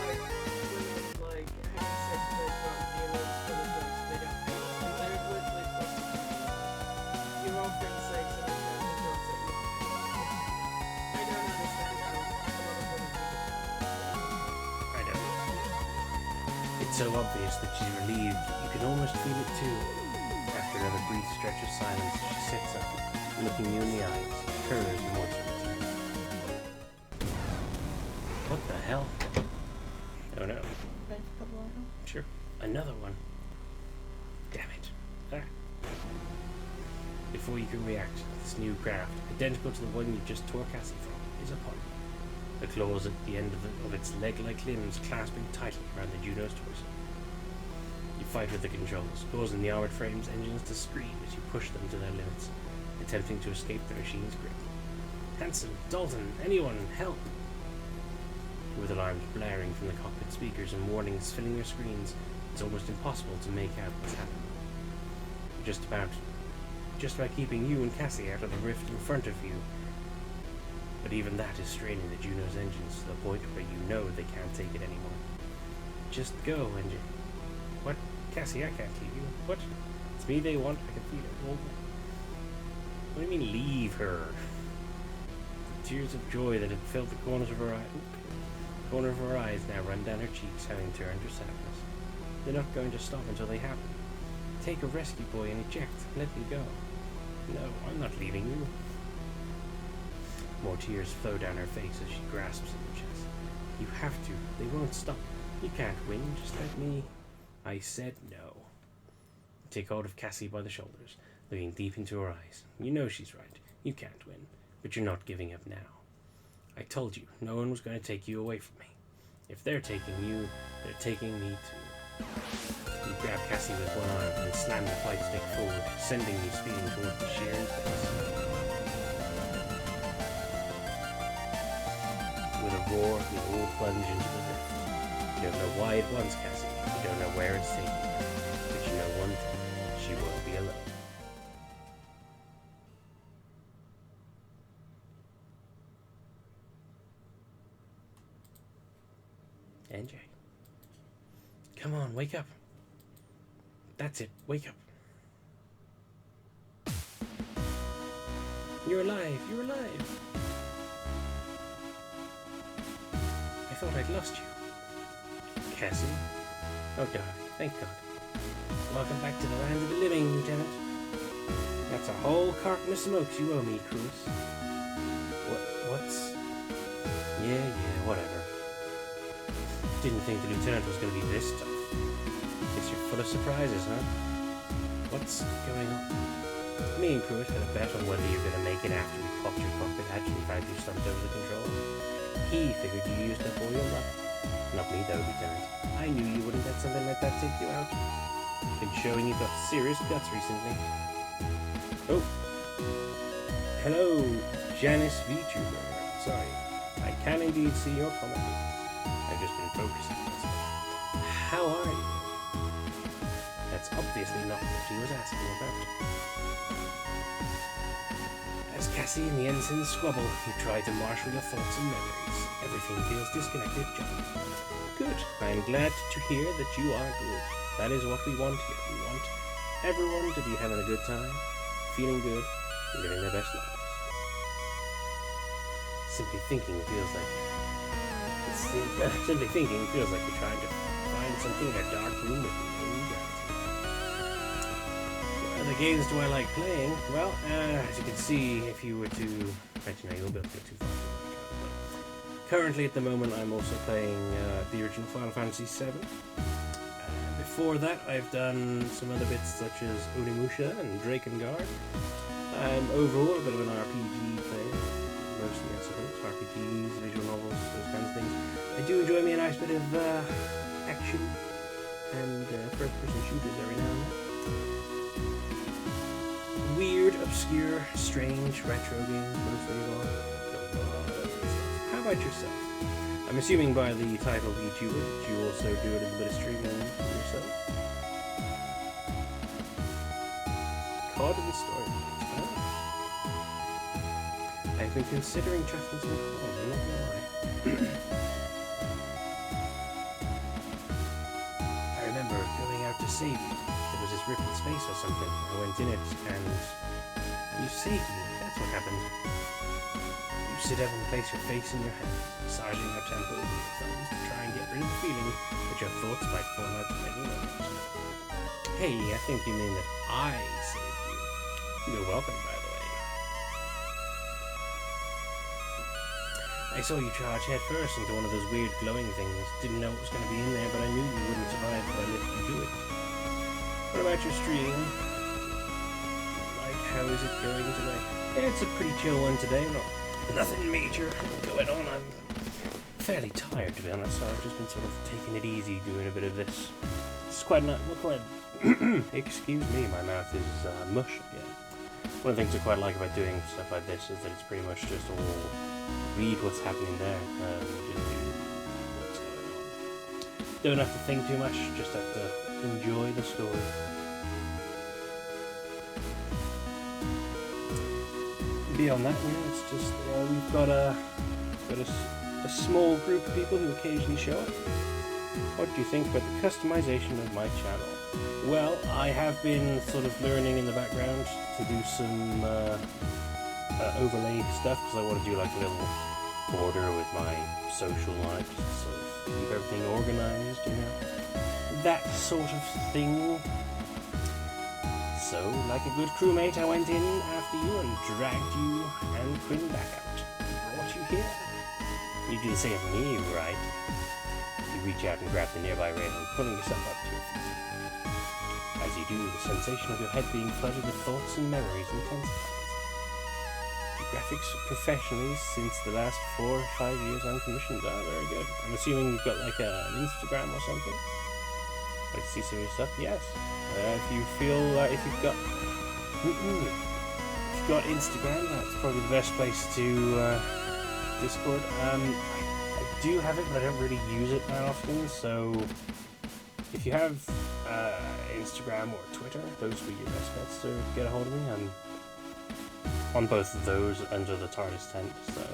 Like women like having sex with their drug dealers for the drugs they don't pay for. They're literally prostitution. You're offering sex in return for drugs that you don't pay for. I don't understand how a lot of women think of that. I don't. It's so obvious that she's relieved, you can almost feel it too. After another brief stretch of silence, she sits up, looking you in the eyes, hers moist with tears. What the hell? Oh no. Sure. Another one. Damn it. Ah. Before you can react, this new craft, identical to the one you just tore Cassie from, is upon you. The claws at the end of its leg-like limbs clasping tightly around the Juno's torso. You fight with the controls, causing the armored frame's engines to scream as you push them to their limits, attempting to escape the machine's grip. Hanson, Dalton, anyone, help! With alarms blaring from the cockpit speakers and warnings filling your screens, it's almost impossible to make out what's happening. Just about keeping you and Cassie out of the rift in front of you. But even that is straining the Juno's engines to the point where you know they can't take it anymore. Just go, engine. What? Cassie, I can't leave you. What? It's me they want. I can feel it. Well, what do you mean, leave her? The tears of joy that had filled the corners of her eyes. corner of her eyes now run down her cheeks, having turned her sadness. They're not going to stop until they happen. Take a rescue boy and eject. Let me go. No, I'm not leaving you. More tears flow down her face as she grasps at her chest. You have to. They won't stop. You can't win. Just let me... I said no. Take hold of Cassie by the shoulders, looking deep into her eyes. You know she's right. You can't win. But you're not giving up now. I told you, no one was going to take you away from me. If they're taking you, they're taking me too. You grab Cassie with one arm and slam the flight stick forward, sending you speeding towards the sheer face. With a roar, you all plunge into the rift. You don't know why it wants Cassie. You don't know where it's taking her. But you know one thing. She won't be alone. NJ. Come on, wake up. That's it, wake up. You're alive, you're alive. I thought I'd lost you. Cassie? Oh God, thank God. Welcome back to the land of the living, Lieutenant. That's a whole carton of smokes you owe me, Cruz. What's... Yeah, whatever. Didn't think the Lieutenant was going to be this tough. Guess you're full of surprises, huh? What's going on? Me and Pruitt had a bet on whether you're going to make it after we popped your cockpit hatch and found you slumped over the controls. He figured you used up all your luck. Not me though, Lieutenant. I knew you wouldn't let something like that take you out. Been showing you've got serious guts recently. Oh. Hello, Janice VTuber. Sorry. I can indeed see your comment. I've just been focusing on stuff. How are you? That's obviously not what she was asking about. As Cassie and the ensign squabble, you try to marshal your thoughts and memories. Everything feels disconnected, John. Good. I'm glad to hear that you are good. That is what we want here. We want everyone to be having a good time, feeling good, living their best lives. Simply thinking feels like you're trying to find something in a dark room with no gravity. What other games do I like playing? Well, as you can see, if you were to... Actually, no, you'll be able to go too far. Currently, at the moment, I'm also playing the original Final Fantasy VII. Before that, I've done some other bits such as Onimusha and Drakengard. I'm overall a bit of an RPG player. Mostly, I suppose. RPGs, visual novels, those kinds of things. I do enjoy me a nice bit of action and first-person shooters every now and then. Weird, obscure, strange, retro games, mostly of all. How about yourself? I'm assuming by the title VTuber that you also do a little bit of streaming yourself. Caught in the story. I've been considering chucking some calls, I'm not gonna lie. I remember going out to save you. There was this rip in space or something. I went in it and you saved me. That's what happened. You sit up and place your face in your hands, massaging your temples with your thumbs to try and get rid of the feeling that your thoughts might fall out of any moment. Hey, I think you mean that I saved you. You're welcome, by the way. I saw you charge head first into one of those weird glowing things. Didn't know it was going to be in there, but I knew you wouldn't survive if I let you do it. What about your stream? Like, how is it going today? It's a pretty chill one today. Nothing major going on. I'm fairly tired, to be honest, so I've just been sort of taking it easy, doing a bit of this. It's quite not... Excuse me, my mouth is mush again. One of the things I quite like about doing stuff like this is that it's pretty much just all... read what's happening there, just do what's going on. Don't have to think too much, just have to enjoy the story. Beyond that, it's just we've got a small group of people who occasionally show up. What do you think about the customization of my channel? Well, I have been sort of learning in the background to do some overlay stuff because I want to do like little border with my social life, just sort of keep everything organized, you know? That sort of thing. So, like a good crewmate, I went in after you and dragged you and Quinn back out. Brought you here. You do the same for me, right? You reach out and grab the nearby railing, pulling yourself up to your feet. As you do, the sensation of your head being flooded with thoughts and memories intensifies. The graphics professionally since the last 4 or 5 years uncommissioned are very good. I'm assuming you've got like an Instagram or something? Like to see some of your stuff? Yes. If you feel like if you've got Instagram, that's probably the best place to Discord. I do have it, but I don't really use it that often. So if you have Instagram or Twitter, those would be your best bets to get a hold of me. I'm on both of those under the TARDIS tent, so I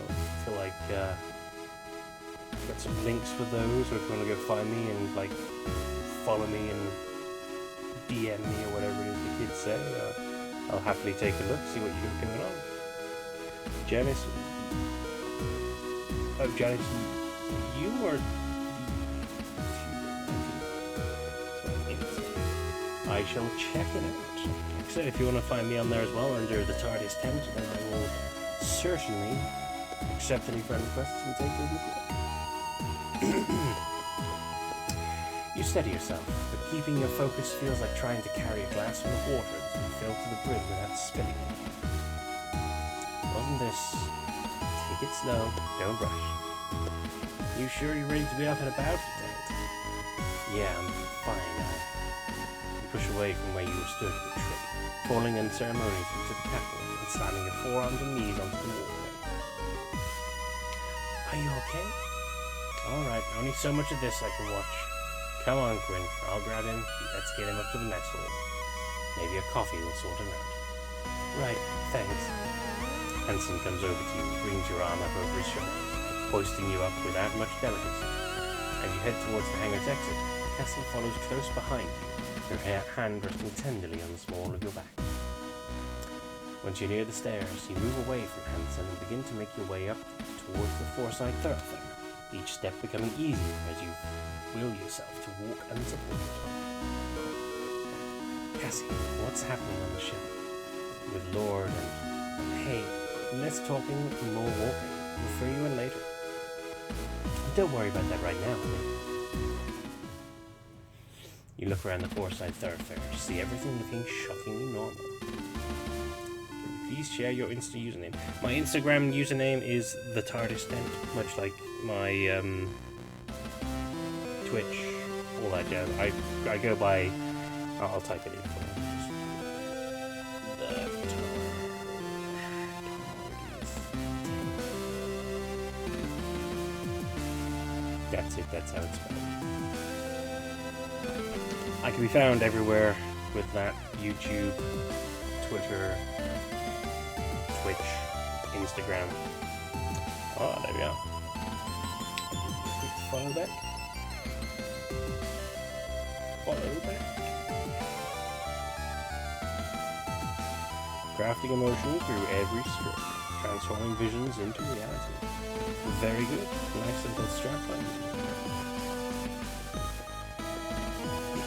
feel like I've got some links for those, or if you want to go find me and like follow me and DM me or whatever it is the kids say, I'll happily take a look, see what you got going on. Janice, you are I shall check it out. Like I said, if you want to find me on there as well under the TARDIS tent, then I will certainly accept any friend requests and take them with you. You steady yourself, but keeping your focus feels like trying to carry a glass full of water that's been filled to the brim without spilling it. Wasn't this? Take it slow, don't rush. You sure you're ready to be up and about, Lieutenant? Yeah, I'm fine. You push away from where you stood at the tree, falling unceremoniously to the catwalk and slamming your forearms and knees onto the walkway. Are you okay? Alright, only so much of this I can watch. Come on, Quinn. I'll grab him. Let's get him up to the mess hall. Maybe a coffee will sort him out. Right, thanks. Hansen comes over to you, brings your arm up over his shoulders, hoisting you up without much delicacy. As you head towards the hangar's exit, Cassie follows close behind you, her hand resting tenderly on the small of your back. Once you're near the stairs, you move away from Hansen and begin to make your way up towards the Forsyth thoroughfare, each step becoming easier as you will yourself to walk unsupported. Cassie, what's happening on the ship? With Lord and... Hey, less talking, more walking. We'll free you in later. Don't worry about that right now, honey. You look around the Forsyth thoroughfare to see everything looking shockingly normal. Please share your Insta username. My Instagram username is the TARDIS tent, much like my Twitch, all that jazz. I go by. I'll type it in for you. That's it. That's how it's spelled. I can be found everywhere with that: YouTube, Twitter, Twitch, Instagram. Oh, there we are. Follow back. Follow back. Crafting emotion through every stroke, transforming visions into reality. Very good. Nice simple strapline.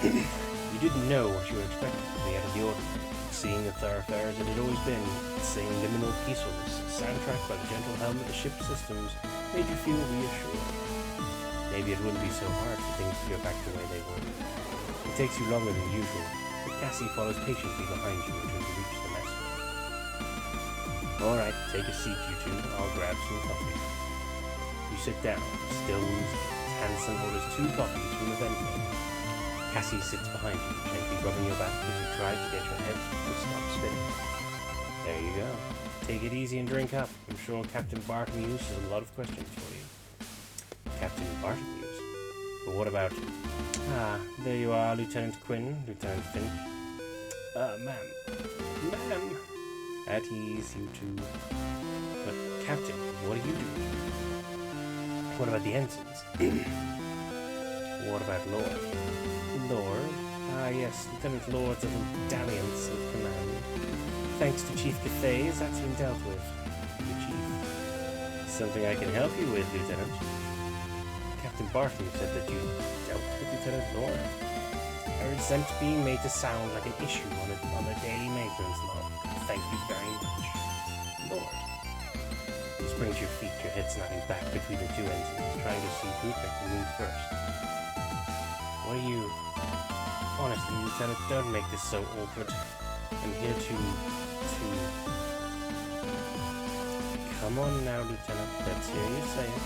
You didn't know what you were expecting to be out of the ordinary. Seeing the thoroughfare as it had always been, seeing liminal peacefulness, soundtracked by the gentle hum of the ship's systems, made you feel reassured. Maybe it wouldn't be so hard for things to go back the way they were. It takes you longer than usual, but Cassie follows patiently behind you until you reach the mess hall. Alright, take a seat, you two. I'll grab some coffee. You sit down, still woozy. Hansen orders 2 coffees from the vendor. Cassie sits behind you, gently rubbing your back as you try to get your head to stop spinning. There you go. Take it easy and drink up. I'm sure Captain Bartlemews has a lot of questions for you. Captain Bartlemews? But what about... Ah, there you are, Lieutenant Quinn, Lieutenant Finch. Ma'am. Ma'am! At ease, you two. But, Captain, what are you doing? What about the ensigns? What about Lord? Lord? Ah, yes, Lieutenant Lord's little dalliance of command. Thanks to Chief Cathays, that's been dealt with. The Chief. something I can help you with, Lieutenant? Captain Barton said that you dealt with Lieutenant Laura. I resent being made to sound like an issue on a daily maintenance log. Thank you very much. Lord. You spring to your feet, your head snapping back between the two ensigns, trying to see who can move first. What are you... Honestly, Lieutenant, don't make this so awkward. I'm here to... Come on now, Lieutenant. Let's hear you say it.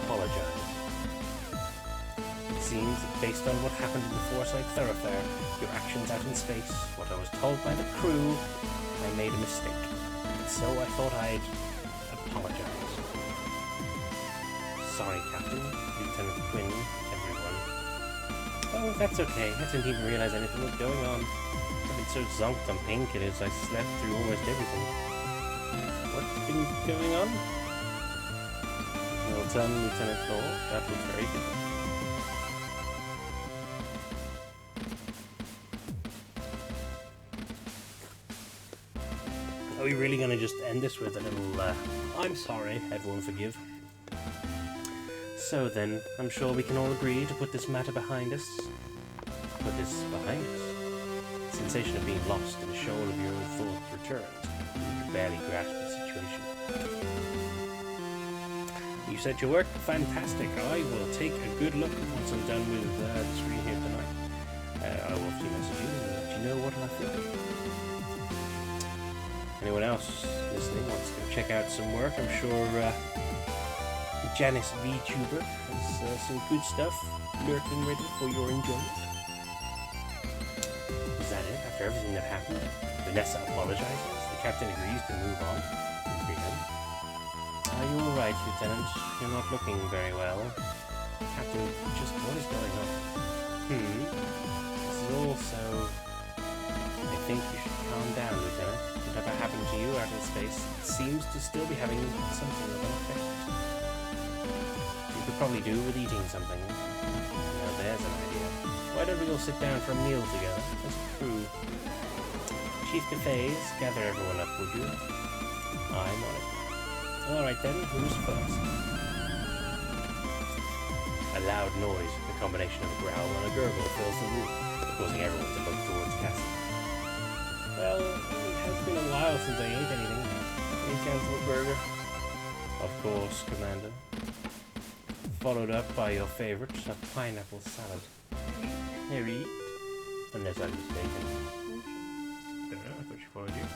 Apologize. It seems that based on what happened in the Foresight Thoroughfare, your actions out in space, what I was told by the crew, I made a mistake. So I thought I'd apologize. Sorry, Captain, Lieutenant Quinn, everyone. Oh, that's okay. I didn't even realize anything was going on. I've been so zonked on painkillers, I slept through almost everything. What's been going on? Well done, Lieutenant Law. That was very good. Are we really going to just end this with a little, I'm sorry, everyone forgive? So then, I'm sure we can all agree to put this matter behind us. Put this behind us. The sensation of being lost in a shoal of your own thoughts returns. You can barely grasp the situation. You said your work fantastic. I will take a good look once I'm done with the screen here tonight. I will message you and let you know what I think. Anyone else listening wants to check out some work? I'm sure Janice VTuber has some good stuff lurking ready for your enjoyment. Is that it? After everything that happened, Vanessa apologizes. The captain agrees to move on. Are you alright, Lieutenant? You're not looking very well. Captain, just what is going on? This is all so... I think you should calm down, Lieutenant. Whatever happened to you out in space seems to still be having something of an effect. You could probably do with eating something. Now there's an idea. Why don't we all sit down for a meal together as a crew? Chief Cafes, gather everyone up, would you? I'm on it. Alright then, who's first? A loud noise, a combination of a growl and a gurgle fills the room, causing everyone to look towards Cassie. Well, it has been a while since I ate anything. Any chance of a burger? Of course, Commander. Followed up by your favorite, a pineapple salad. Harry, unless I'm mistaken. Don't know, I thought she followed you.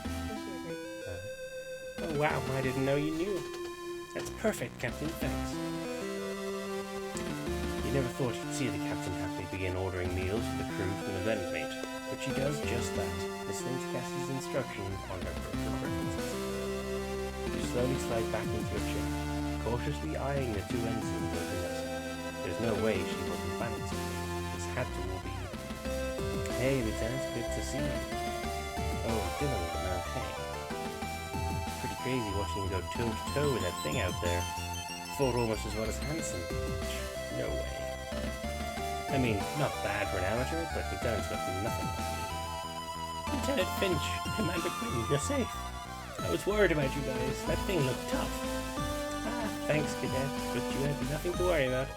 Oh wow, I didn't know you knew. That's perfect, Captain, thanks. You never thought you'd see the captain happily begin ordering meals for the crew from an event mate, but she does just that, listening to Cassie's instructions on her personal preferences. You slowly slide back into your chair, cautiously eyeing the two ensigns of Vanessa. There's no way she wasn't planning to. This had to all be... Hey, Lieutenant, good to see you. Oh, Dylan, now hey. Pretty crazy watching you go toe-to-toe with that thing out there. Fought almost as well as Hansen. No way. I mean, not bad for an amateur, but Lieutenant's got nothing on me. Lieutenant Finch, Commander Quinn, you're safe. I was worried about you guys. That thing looked tough. Ah, thanks, Cadet, but you had nothing to worry about.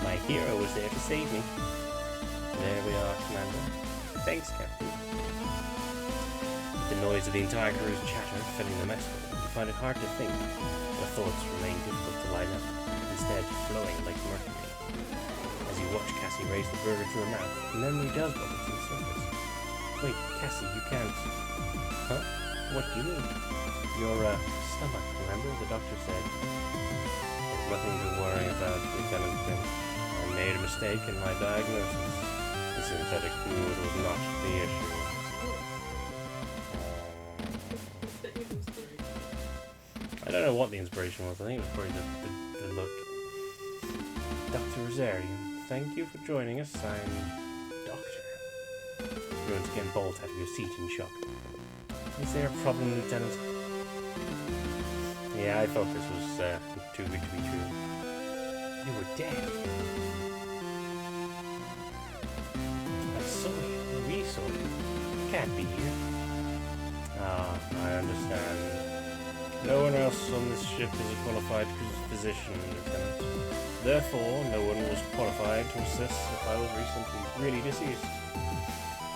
My hero was there to save me. There we are, Commander. Thanks, Captain. With the noise of the entire crew's chatter filling the mess hall, you find it hard to think. Your thoughts remain difficult to line up, instead flowing like mercury. As you watch Cassie raise the burger to her mouth, memory does bubble to the surface. Wait, Cassie, you can't... Huh? What do you mean? Your, stomach, remember? The doctor said. There's nothing to worry about, Lieutenant Finch. I made a mistake in my diagnosis. The synthetic fluid was not the issue. I don't know what the inspiration was. I think it was probably the look. Dr. Rosarian, thank you for joining us. I'm Doctor. You once again bolt out of your seat in shock. Is there a problem, Lieutenant? Yeah, I thought this was too good to be true. You were dead. I saw you. We saw you. You can't be here. Ah, I understand. No one else on this ship is a qualified physician, Lieutenant. Therefore, no one was qualified to assess if I was recently really deceased.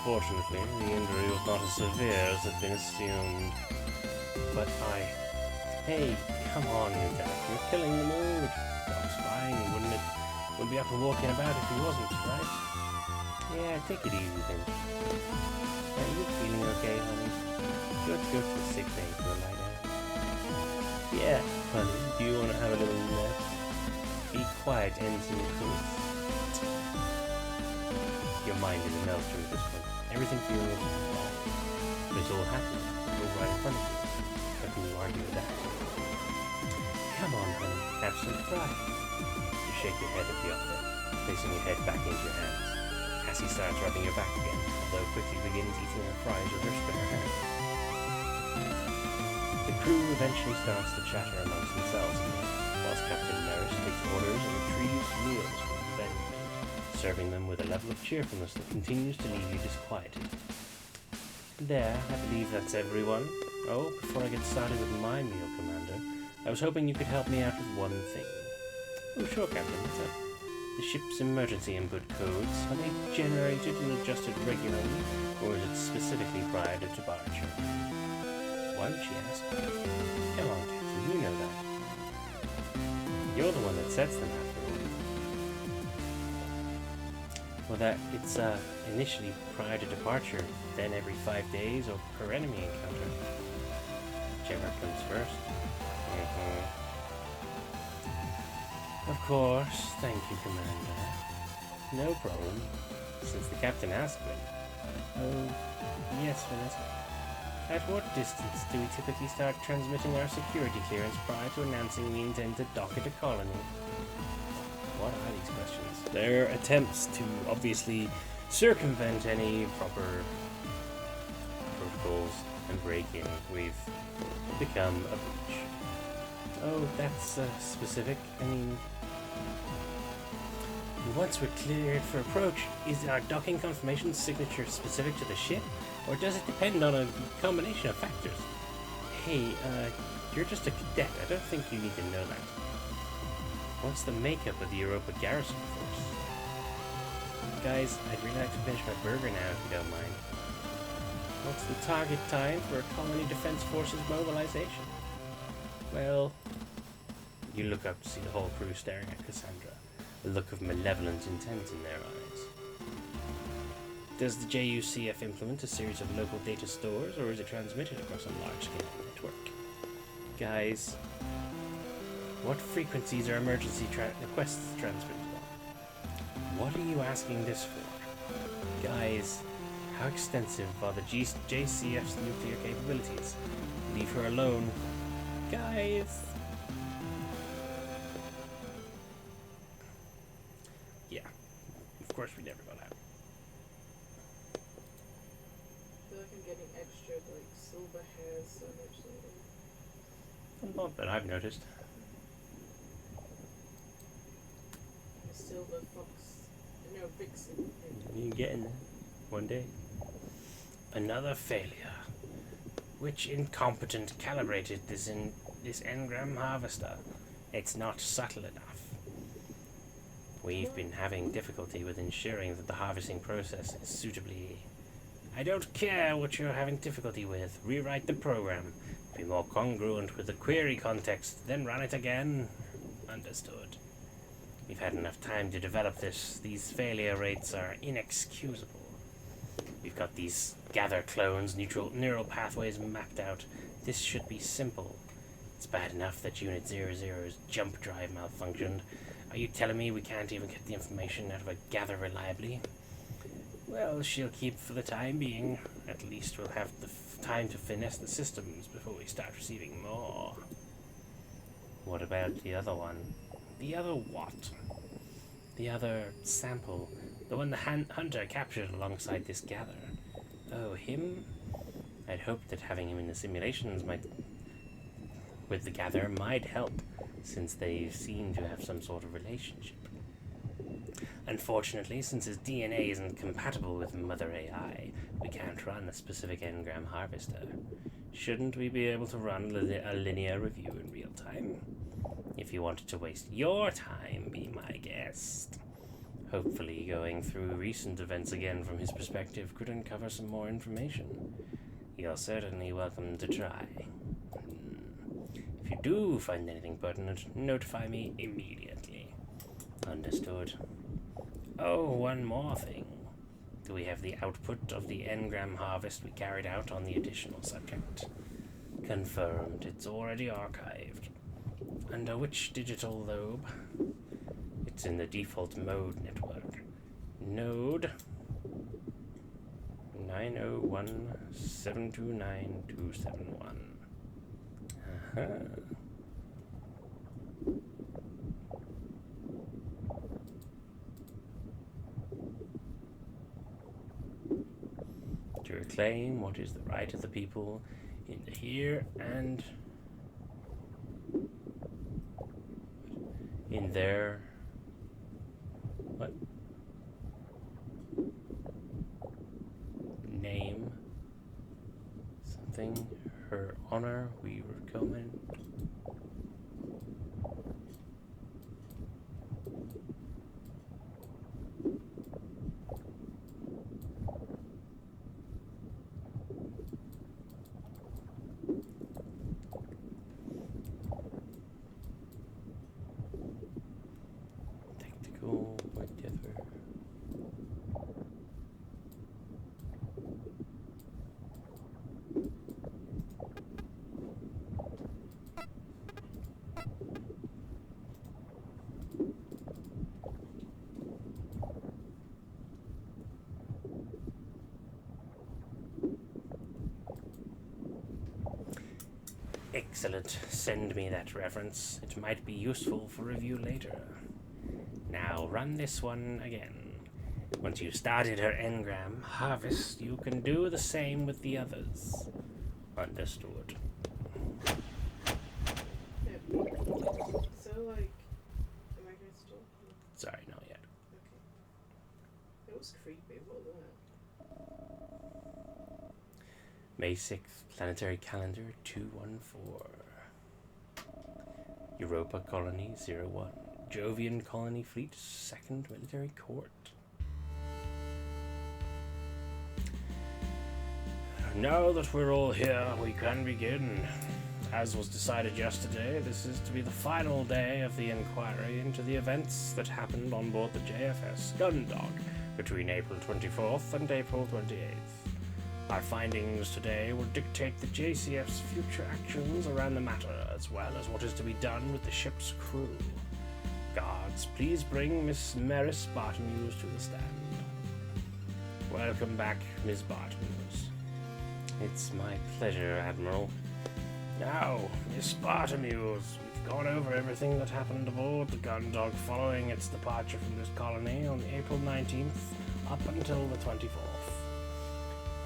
Fortunately, the injury was not as severe as had been assumed. But Hey, come on, Lieutenant. You're killing the mood. Doc's fine, wouldn't it? Wouldn't be up and walking about if he wasn't, right? Yeah, take it easy, then. Are you feeling okay, honey? Good, go to the sick bay for a lie down. Yeah, honey, do you want to have a little nap? Be quiet, Ensign Cruz. Your mind is a maelstrom at this point. Everything feels wrong. But it's all happening. All right in front of you. How can you argue with that? Come on, honey, have some pride. You shake your head at the offer, placing your head back into your hands. Cassie starts rubbing your back again, although quickly begins eating her fries with her spare hand. The crew eventually starts to chatter amongst themselves, whilst Captain Maris takes orders and retrieves meals from the vendors, serving them with a level of cheerfulness that continues to leave you disquieted. There, I believe that's everyone. Oh, before I get started with my meal, Commander, I was hoping you could help me out with one thing. Oh, sure, Captain, what's up? The ship's emergency input codes, are they generated and adjusted regularly, or is it specifically prior to departure? Why would she ask? Come on, Captain, you know that. You're the one that sets them, after all. Well, that it's initially prior to departure, then every 5 days or per enemy encounter. Whichever comes first. Of course, thank you, Commander. No problem, since the captain asked me. Oh, yes, Vanessa. At what distance do we typically start transmitting our security clearance prior to announcing we intend to dock at a colony? What are these questions? They're attempts to obviously circumvent any proper protocols and break in. We've become a breach. Oh, that's specific. I mean, once we're cleared for approach, is our docking confirmation signature specific to the ship, or does it depend on a combination of factors? Hey, you're just a cadet. I don't think you need to know that. What's the makeup of the Europa garrison force? Guys, I'd really like to finish my burger now, if you don't mind. What's the target time for a Colony Defense Forces mobilization? Well, you look up to see the whole crew staring at Cassandra, a look of malevolent intent in their eyes. Does the JUCF implement a series of local data stores, or is it transmitted across a large-scale network? Guys, what frequencies are emergency requests transmitted on? What are you asking this for? Guys, how extensive are the JCF's nuclear capabilities? Leave her alone. Guys! Yeah, of course we never got out. I feel like I'm getting extra, like, silver hairs so much later. Not that I've noticed. A silver fox. No, vixen. You're getting there. One day. Another failure. Which incompetent calibrated this engram harvester? It's not subtle enough. We've been having difficulty with ensuring that the harvesting process is suitably... I don't care what you're having difficulty with. Rewrite the program. Be more congruent with the query context, then run it again. Understood. We've had enough time to develop this. These failure rates are inexcusable. We've got these gather clones, neural pathways mapped out. This should be simple. It's bad enough that Unit 00's jump drive malfunctioned. Are you telling me we can't even get the information out of a gather reliably? Well, she'll keep for the time being. At least we'll have the time to finesse the systems before we start receiving more. What about the other one? The other what? The other sample. The one the hunter captured alongside this gather. Oh, him? I'd hoped that having him in the simulations with the gather might help, since they seem to have some sort of relationship. Unfortunately, since his DNA isn't compatible with Mother AI, we can't run a specific engram harvester. Shouldn't we be able to run a linear review in real time? If you wanted to waste your time, be my guest. Hopefully, going through recent events again from his perspective could uncover some more information. You're certainly welcome to try. If you do find anything pertinent, notify me immediately. Understood. Oh, one more thing. Do we have the output of the engram harvest we carried out on the additional subject? Confirmed. It's already archived. Under which digital lobe? It's in the default mode network. Node 901729271. To reclaim what is the right of the people in the here and in their what name something her honor we recommend. Tactical whatever. Excellent. Send me that reference. It might be useful for review later. Now run this one again. Once you've started her engram harvest, you can do the same with the others. Understood. Yeah. So, like, am I going to stop? Sorry, not yet. Okay. It was creepy, wasn't it? May 6th, planetary calendar 214. Europa Colony 01. Jovian Colony Fleet, 2nd Military Court. Now that we're all here, we can begin. As was decided yesterday, this is to be the final day of the inquiry into the events that happened on board the JFS Gundog between April 24th and April 28th. Our findings today will dictate the JCF's future actions around the matter, as well as what is to be done with the ship's crew. Guards, please bring Miss Maris Bartmuse to the stand. Welcome back, Miss Bartmuse. It's my pleasure, Admiral. Now, Miss Bartmuse, we've gone over everything that happened aboard the Gundog following its departure from this colony on April 19th up until the 24th.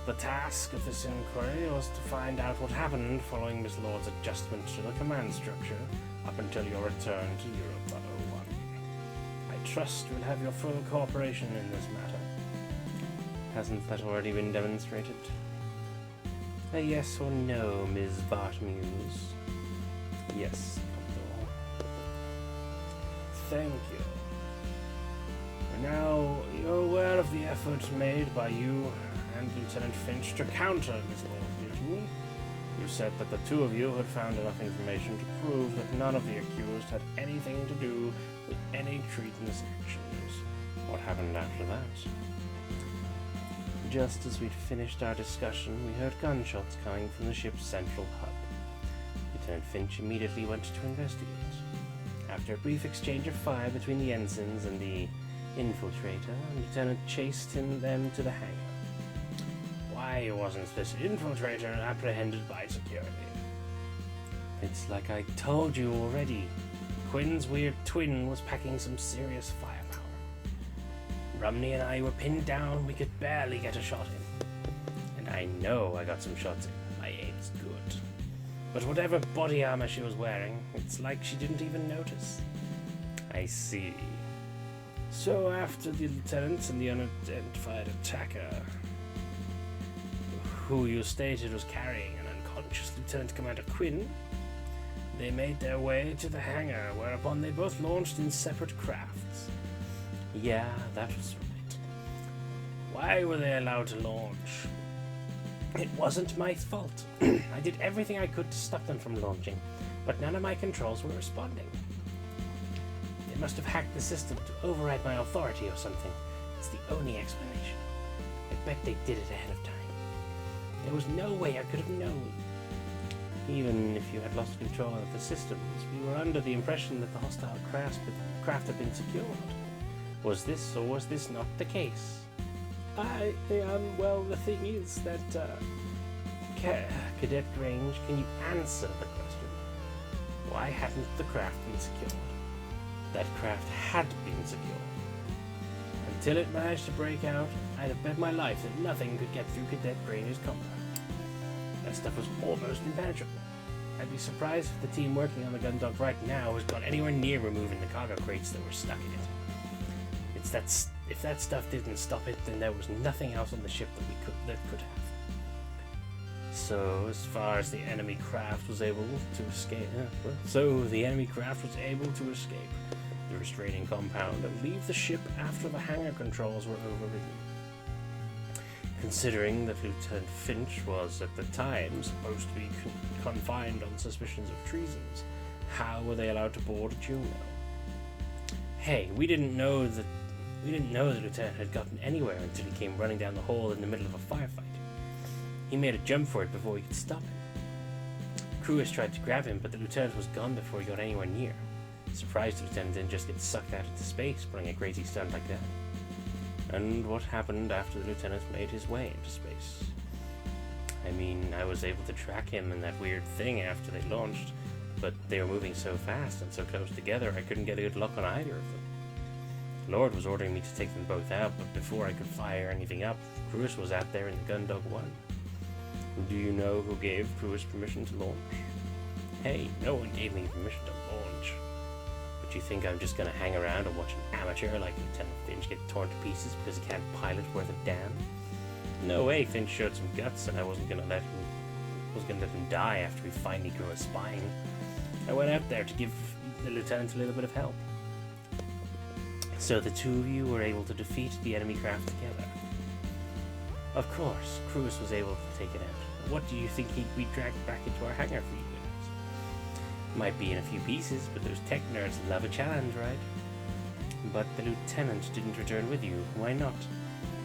The task of this inquiry was to find out what happened following Miss Lord's adjustment to the command structure up until your return to Europa 01. I trust we'll have your full cooperation in this matter. Hasn't that already been demonstrated? A yes or no, Ms. Bartmuse? Yes, Commodore. Thank you. Now, you're aware of the effort made by you and Lieutenant Finch to counter Miss Lord's mutiny. You said that the two of you had found enough information to prove that none of the accused had anything to do with any treasonous actions. What happened after that? Just as we'd finished our discussion, we heard gunshots coming from the ship's central hub. Lieutenant Finch immediately went to investigate. After a brief exchange of fire between the ensigns and the infiltrator, the lieutenant chased them to the hangar. Why wasn't this infiltrator apprehended by security? It's like I told you already. Quinn's weird twin was packing some serious firepower. Rumney and I were pinned down, we could barely get a shot in. And I know I got some shots in, my aim's good. But whatever body armor she was wearing, it's like she didn't even notice. I see. So after the lieutenant and the unidentified attacker, who you stated was carrying an such as Lieutenant Commander Quinn, they made their way to the hangar, whereupon they both launched in separate crafts. Yeah, that was right. Why were they allowed to launch? It wasn't my fault. I did everything I could to stop them from launching, but none of my controls were responding. They must have hacked the system to override my authority or something. It's the only explanation. I bet they did it ahead of time. There was no way I could have known. Even if you had lost control of the systems, we were under the impression that the hostile craft had been secured. Was this or was this not the case? Well, the thing is that, Cadet Grange, can you answer the question? Why hadn't the craft been secured? That craft had been secured. Until it managed to break out, I'd have bet my life that nothing could get through Cadet Grange's combat. That stuff was almost impenetrable. I'd be surprised if the team working on the Gundog right now has got anywhere near removing the cargo crates that were stuck in it. If that stuff didn't stop it, then there was nothing else on the ship that could have. So, as far as the enemy craft was able to escape, the restraining compound and leave the ship after the hangar controls were overridden. Considering that Lieutenant Finch was at the time supposed to be confined on suspicions of treasons, how were they allowed to board Juno? Hey, we didn't know the lieutenant had gotten anywhere until he came running down the hall in the middle of a firefight. He made a jump for it before we could stop him. Crewis tried to grab him, but the lieutenant was gone before he got anywhere near. Surprised the lieutenant didn't just get sucked out into space, pulling a crazy stunt like that. And what happened after the lieutenant made his way into space? I mean, I was able to track him and that weird thing after they launched, but they were moving so fast and so close together I couldn't get a good look on either of them. Lord was ordering me to take them both out, but before I could fire anything up, Crewis was out there in the Gundog 1. Do you know who gave Crewis permission to launch? Hey, no one gave me permission to launch. But you think I'm just gonna hang around and watch an amateur like Lieutenant Finch get torn to pieces because he can't pilot worth a damn? No way. Finch showed some guts, and I wasn't gonna let him die after we finally grew a spine. I went out there to give the lieutenant a little bit of help. So the two of you were able to defeat the enemy craft together. Of course, Crewis was able to take it out. What do you think he'd be dragged back into our hangar for you guys? Might be in a few pieces, but those tech nerds love a challenge, right? But the lieutenant didn't return with you. Why not?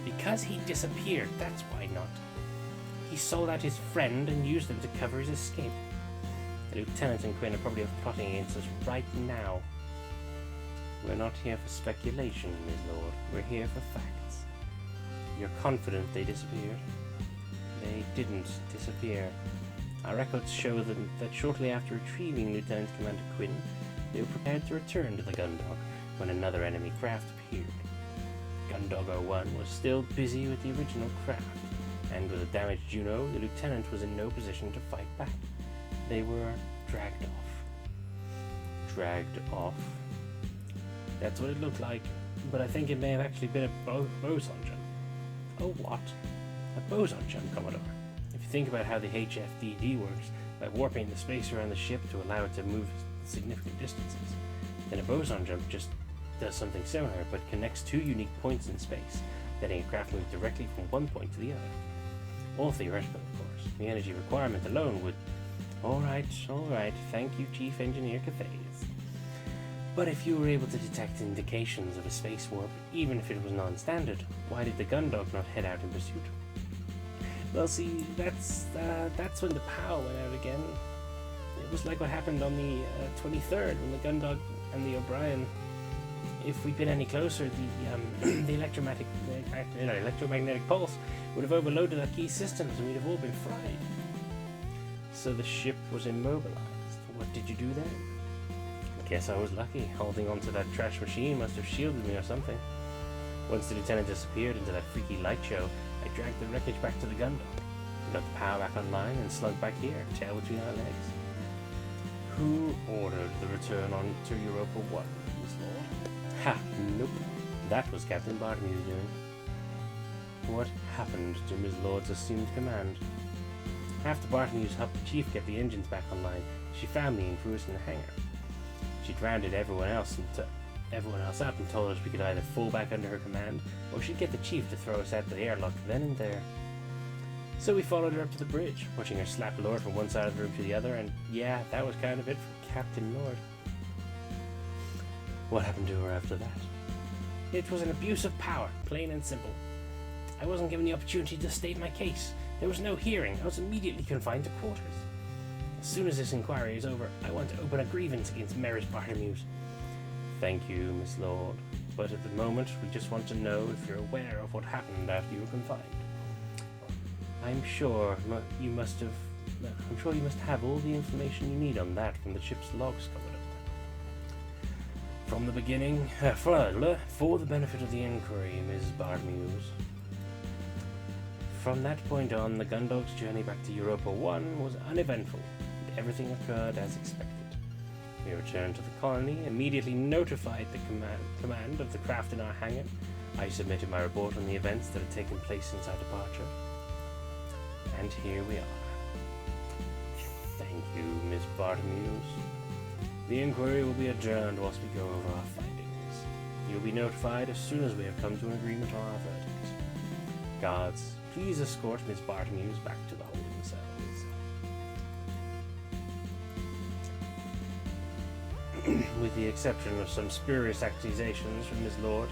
Because he disappeared, that's why not. He sold out his friend and used them to cover his escape. The lieutenant and Quinn are probably plotting against us right now. We're not here for speculation, Ms. Lord. We're here for facts. You're confident they disappeared? They didn't disappear. Our records show that shortly after retrieving Lieutenant Commander Quinn, they were prepared to return to the Gundog when another enemy craft appeared. Gundog 01 was still busy with the original craft, and with a damaged Juno, the lieutenant was in no position to fight back. They were dragged off. Dragged off? That's what it looked like, but I think it may have actually been a boson jump. Oh, what? A boson jump, Commodore. If you think about how the HFDD works, by warping the space around the ship to allow it to move significant distances, then a boson jump just does something similar, but connects two unique points in space, letting a craft move directly from one point to the other. All theoretical, of course. The energy requirement alone would... Alright, thank you, Chief Engineer Cathays. But if you were able to detect indications of a space warp, even if it was non-standard, why did the Gundog not head out in pursuit? Well, see, that's when the POW went out again. It was like what happened on the 23rd when the Gundog and the O'Brien. If we'd been any closer, the electromagnetic pulse would have overloaded our key systems and we'd have all been fried. So the ship was immobilized. What did you do then? Guess I was lucky. Holding onto that trash machine must have shielded me or something. Once the lieutenant disappeared into that freaky light show, I dragged the wreckage back to the Gundog. Got the power back online and slunk back here, tail between our legs. Who ordered the return on to Europa 1, Miss Lord? Ha! Nope. That was Captain Bartolomew's doing. What happened to Miss Lord's assumed command? After Bartlemews helped the chief get the engines back online, she found me and threw us in the hangar. She'd rounded everyone else up and told us we could either fall back under her command, or she'd get the chief to throw us out the airlock then and there. So we followed her up to the bridge, watching her slap Lord from one side of the room to the other, and yeah, that was kind of it for Captain Lord. What happened to her after that? It was an abuse of power, plain and simple. I wasn't given the opportunity to state my case. There was no hearing. I was immediately confined to quarters. As soon as this inquiry is over, I want to open a grievance against Maris Bartlemews. Thank you, Miss Lord, but at the moment we just want to know if you're aware of what happened after you were confined. I'm sure you must have all the information you need on that from the ship's logs covered up. From the beginning, for the benefit of the inquiry, Ms. Bartlemews. From that point on, the Gundog's journey back to Europa 1 was uneventful, and everything occurred as expected. We returned to the colony, immediately notified the command of the craft in our hangar. I submitted my report on the events that had taken place since our departure. And here we are. Thank you, Miss Bartlemews. The inquiry will be adjourned whilst we go over our findings. You'll be notified as soon as we have come to an agreement on our verdict. Guards, please escort Miss Bartlemews back to the holding cells. With the exception of some spurious accusations from Miss Lord,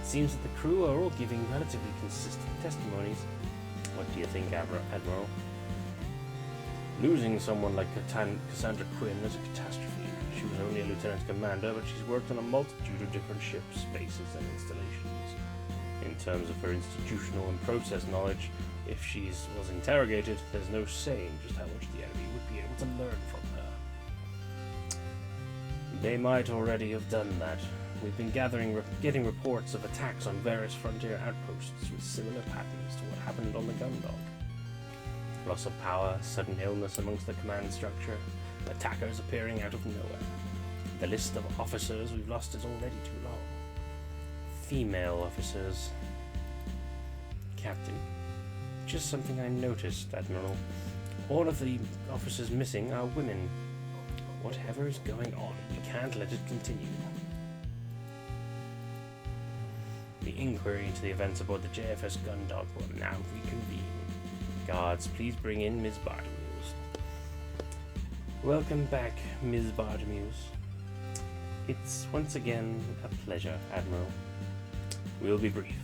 it seems that the crew are all giving relatively consistent testimonies. What do you think, Admiral? Losing someone like Cassandra Quinn is a catastrophe. She was only a lieutenant commander, but she's worked on a multitude of different ships, bases, and installations. In terms of her institutional and process knowledge, if she was interrogated, there's no saying just how much the enemy would be able to learn from her. They might already have done that. We've been getting reports of attacks on various frontier outposts with similar patterns to what happened on the Gundog. Loss of power, sudden illness amongst the command structure, attackers appearing out of nowhere. The list of officers we've lost is already too long. Female officers. Captain, just something I noticed, Admiral. All of the officers missing are women. Whatever is going on, we can't let it continue. The inquiry into the events aboard the JFS Gundog will now reconvene. Guards, please bring in Ms. Bartlemews. Welcome back, Ms. Bartlemews. It's once again a pleasure, Admiral. We'll be brief.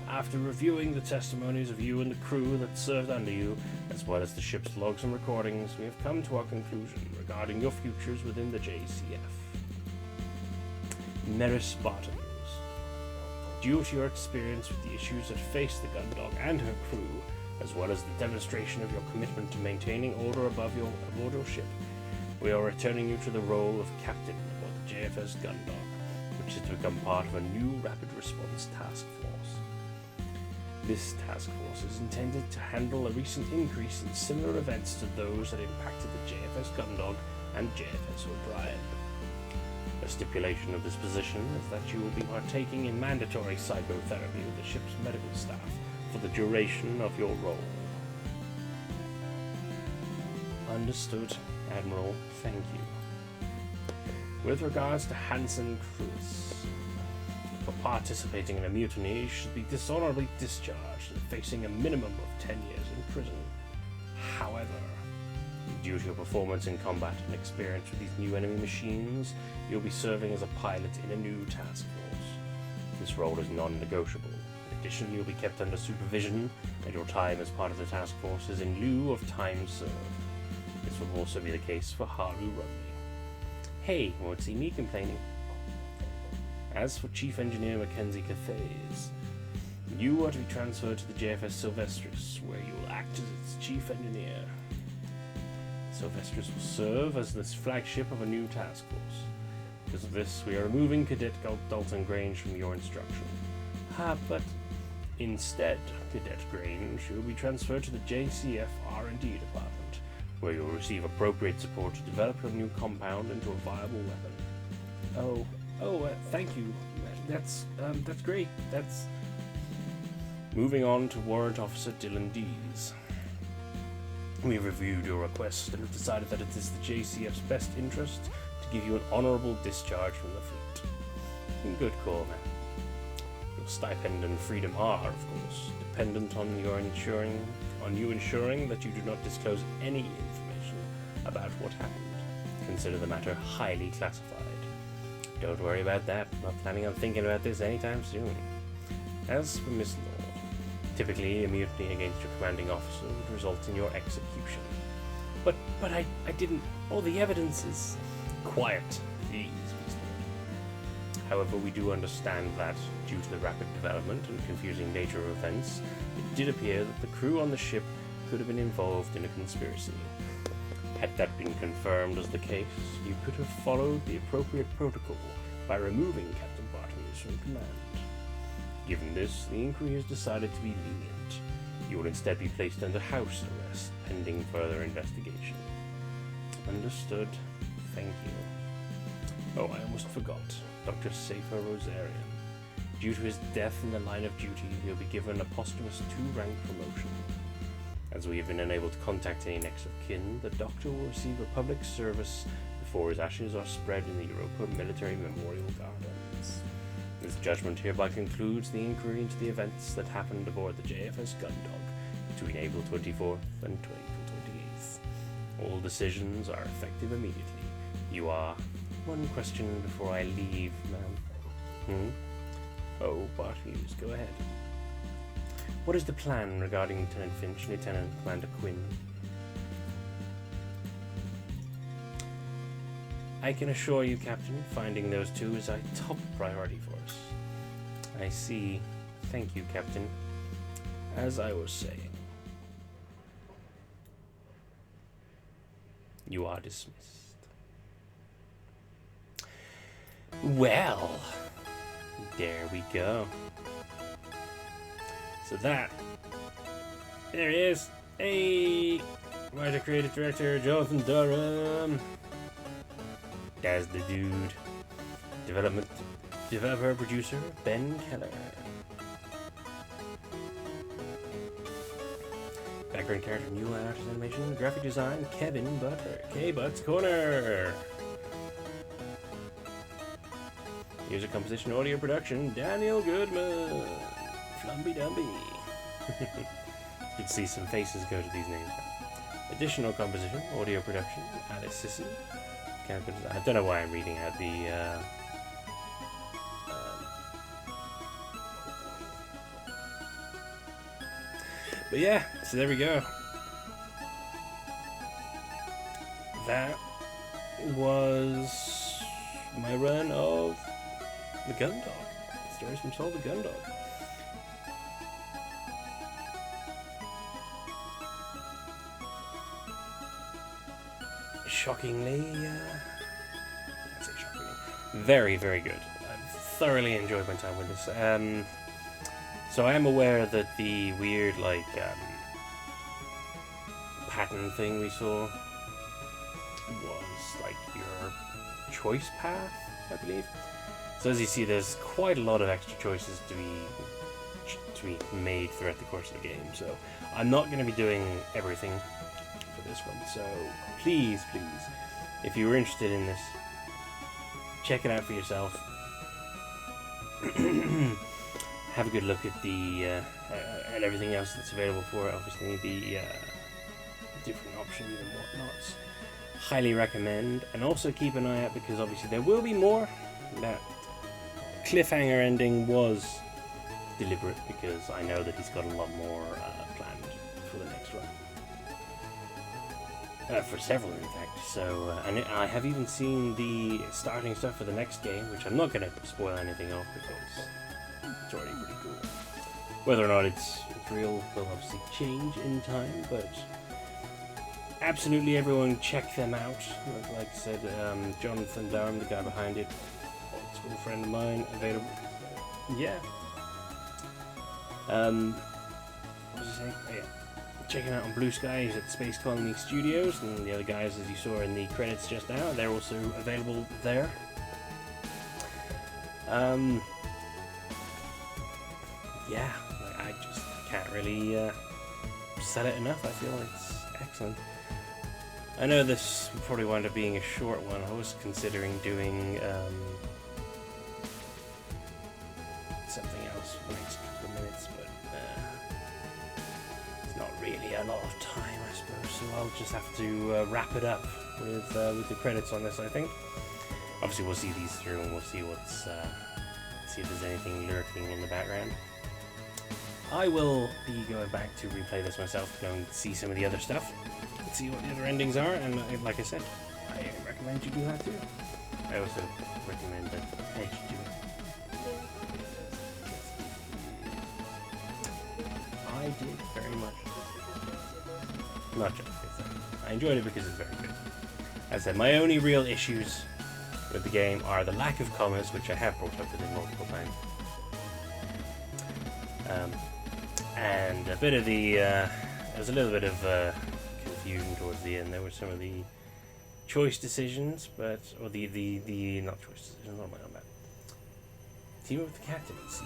After reviewing the testimonies of you and the crew that served under you, as well as the ship's logs and recordings, we have come to our conclusion regarding your futures within the JCF. Maris Bartlemews, due to your experience with the issues that face the Gundog and her crew, as well as the demonstration of your commitment to maintaining order aboard your ship, we are returning you to the role of captain aboard the JFS Gundog, which is to become part of a new rapid response task force. This task force is intended to handle a recent increase in similar events to those that impacted the JFS Gundog and JFS O'Brien. A stipulation of this position is that you will be partaking in mandatory psychotherapy with the ship's medical staff for the duration of your role. Understood, Admiral. Thank you. With regards to Hansen Cruz, for participating in a mutiny, he should be dishonorably discharged and facing a minimum of 10 years in prison. However, due to your performance in combat and experience with these new enemy machines, you'll be serving as a pilot in a new task force. This role is non-negotiable. In addition, you'll be kept under supervision, and your time as part of the task force is in lieu of time served. This will also be the case for Haru Rumley. Hey, won't see me complaining. As for Chief Engineer Mackenzie Cathays, you are to be transferred to the JFS Sylvestris, where you will act as its Chief Engineer. Sylvestris will serve as the flagship of a new task force. Because of this, we are removing Cadet Dalton Grange from your instruction. But instead, Cadet Grange, you will be transferred to the JCF R&D department, where you will receive appropriate support to develop your new compound into a viable weapon. Thank you. That's great. Moving on to Warrant Officer Dylan Dees. We reviewed your request and have decided that it is the JCF's best interest to give you an honourable discharge from the fleet. Good call, man. Your stipend and freedom are, of course, dependent on you ensuring that you do not disclose any information about what happened. Consider the matter highly classified. Don't worry about that. I'm not planning on thinking about this anytime soon. As for Miss Lord, typically a mutiny against your commanding officer would result in your execution. But I didn't. All the evidence is quiet. Please, Miss Lord. However, we do understand that, due to the rapid development and confusing nature of events, it did appear that the crew on the ship could have been involved in a conspiracy. Had that been confirmed as the case, you could have followed the appropriate protocol by removing Captain Bartleys from command. Given this, the inquiry has decided to be lenient. You will instead be placed under house arrest, pending further investigation. Understood. Thank you. Oh, I almost forgot. Dr. Safer Rosarian. Due to his death in the line of duty, he'll be given a posthumous 2-rank promotion. As we have been unable to contact any next of kin, the Doctor will receive a public service before his ashes are spread in the Europa Military Memorial Gardens. This judgment hereby concludes the inquiry into the events that happened aboard the JFS Gundog between April 24th and April 28th. All decisions are effective immediately. You are... One question before I leave, ma'am. Oh, Bartleys, go ahead. What is the plan regarding Lieutenant Finch and Lieutenant Commander Quinn? I can assure you, Captain, finding those two is a top priority for us. I see. Thank you, Captain. As I was saying, you are dismissed. Well, there we go. So there he is. Hey, writer, creative director, Jonathan Durham. That's the dude. Developer, producer, Ben Keller. Background character, new artist animation, graphic design, Kevin Butler. K-But's Corner. Music composition, audio production, Daniel Goodman. Flumby Dumby. You can see some faces go to these names. Additional composition, audio production, Alice Sisson. I don't know why I'm reading out the... But yeah, so there we go. That was my run of the Gundog. Stories from Saul the Gundog. Shockingly, I'd say shockingly, very, very good. I've thoroughly enjoyed my time with this. So I am aware that the weird, pattern thing we saw was, your choice path, I believe. So as you see, there's quite a lot of extra choices to be made throughout the course of the game. So I'm not going to be doing everything for this one. So please, if you were interested in this, check it out for yourself. Have a good look at the and everything else that's available for it. Obviously, the different options and whatnots. Highly recommend, and also keep an eye out because obviously there will be more. That cliffhanger ending was deliberate because I know that he's got a lot more planned for the next one. For several, in fact. So, and I have even seen the starting stuff for the next game, which I'm not going to spoil anything of because it's already pretty cool. Whether or not it's real will obviously change in time, but absolutely everyone check them out. Like I said, Jonathan Durham, the guy behind it, old school friend of mine, available. Yeah. What was I saying? Oh, yeah. Check him out on Blue Sky. He's at Space Colony Studios, and the other guys, as you saw in the credits just now, they're also available there. Yeah, I just can't really sell it enough. I feel it's excellent. I know this will probably wind up being a short one. I was considering doing something else for the next couple of minutes, but it's not really a lot of time, I suppose. So I'll just have to wrap it up with the credits on this, I think. Obviously, we'll see these through and we'll see what's see if there's anything lurking in the background. I will be going back to replay this myself to go and see some of the other stuff. See what the other endings are, and like I said, I recommend you do that too. I also recommend that Edge do it. I did very much. Not just because I enjoyed it because it's very good. As I said, my only real issues with the game are the lack of commas, which I have brought up with it multiple times, and a bit of the. There was a little bit of. Confusion towards the end. There were some of the choice decisions, but or the not choice decisions. What am I on about? Team up with the captains.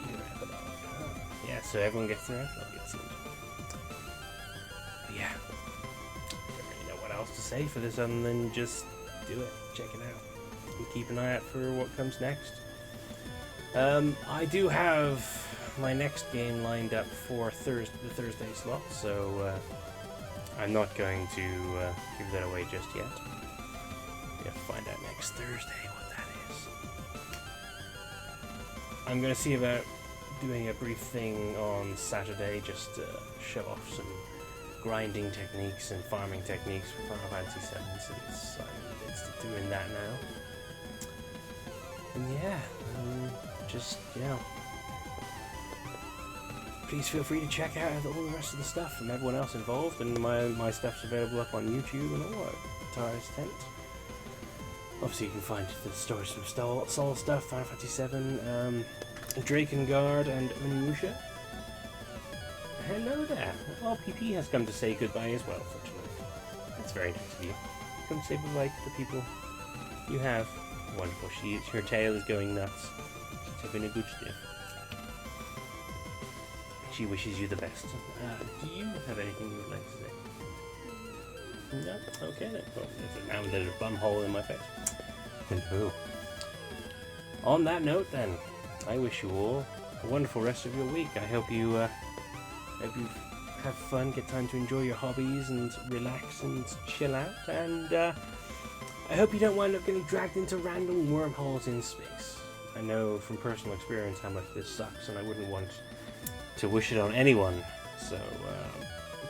Yeah, so everyone gets their epilogue. It seems. But yeah, I don't really know what else to say for this other than just do it, check it out, and keep an eye out for what comes next. I do have my next game lined up for the Thursday slot, so. I'm not going to give that away just yet. We have to find out next Thursday what that is. I'm going to see about doing a brief thing on Saturday just to show off some grinding techniques and farming techniques for Final Fantasy VII, since I'm doing that now. And yeah, please feel free to check out all the rest of the stuff from everyone else involved, and my stuff's available up on YouTube and all at Tara's Tent. Obviously, you can find the stories from Soul stuff, Final Fantasy VII, Drakengard, and Onimusha. Hello there. Well, PP has come to say goodbye as well, fortunately. That's very nice of you. Come say goodbye to the people you have. Wonderful. Her tail is going nuts. She's having a good stiff. She wishes you the best. Do you have anything you would like to say? No? Okay then. Well, now there's a bum hole in my face. Hello. On that note then, I wish you all a wonderful rest of your week. I hope you have fun, get time to enjoy your hobbies and relax and chill out, and I hope you don't wind up getting dragged into random wormholes in space. I know from personal experience how much this sucks, and I wouldn't want to wish it on anyone, so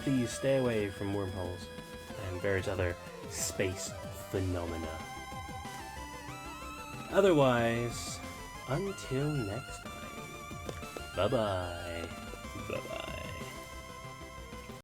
please stay away from wormholes and various other space phenomena. Otherwise, until next time, bye bye.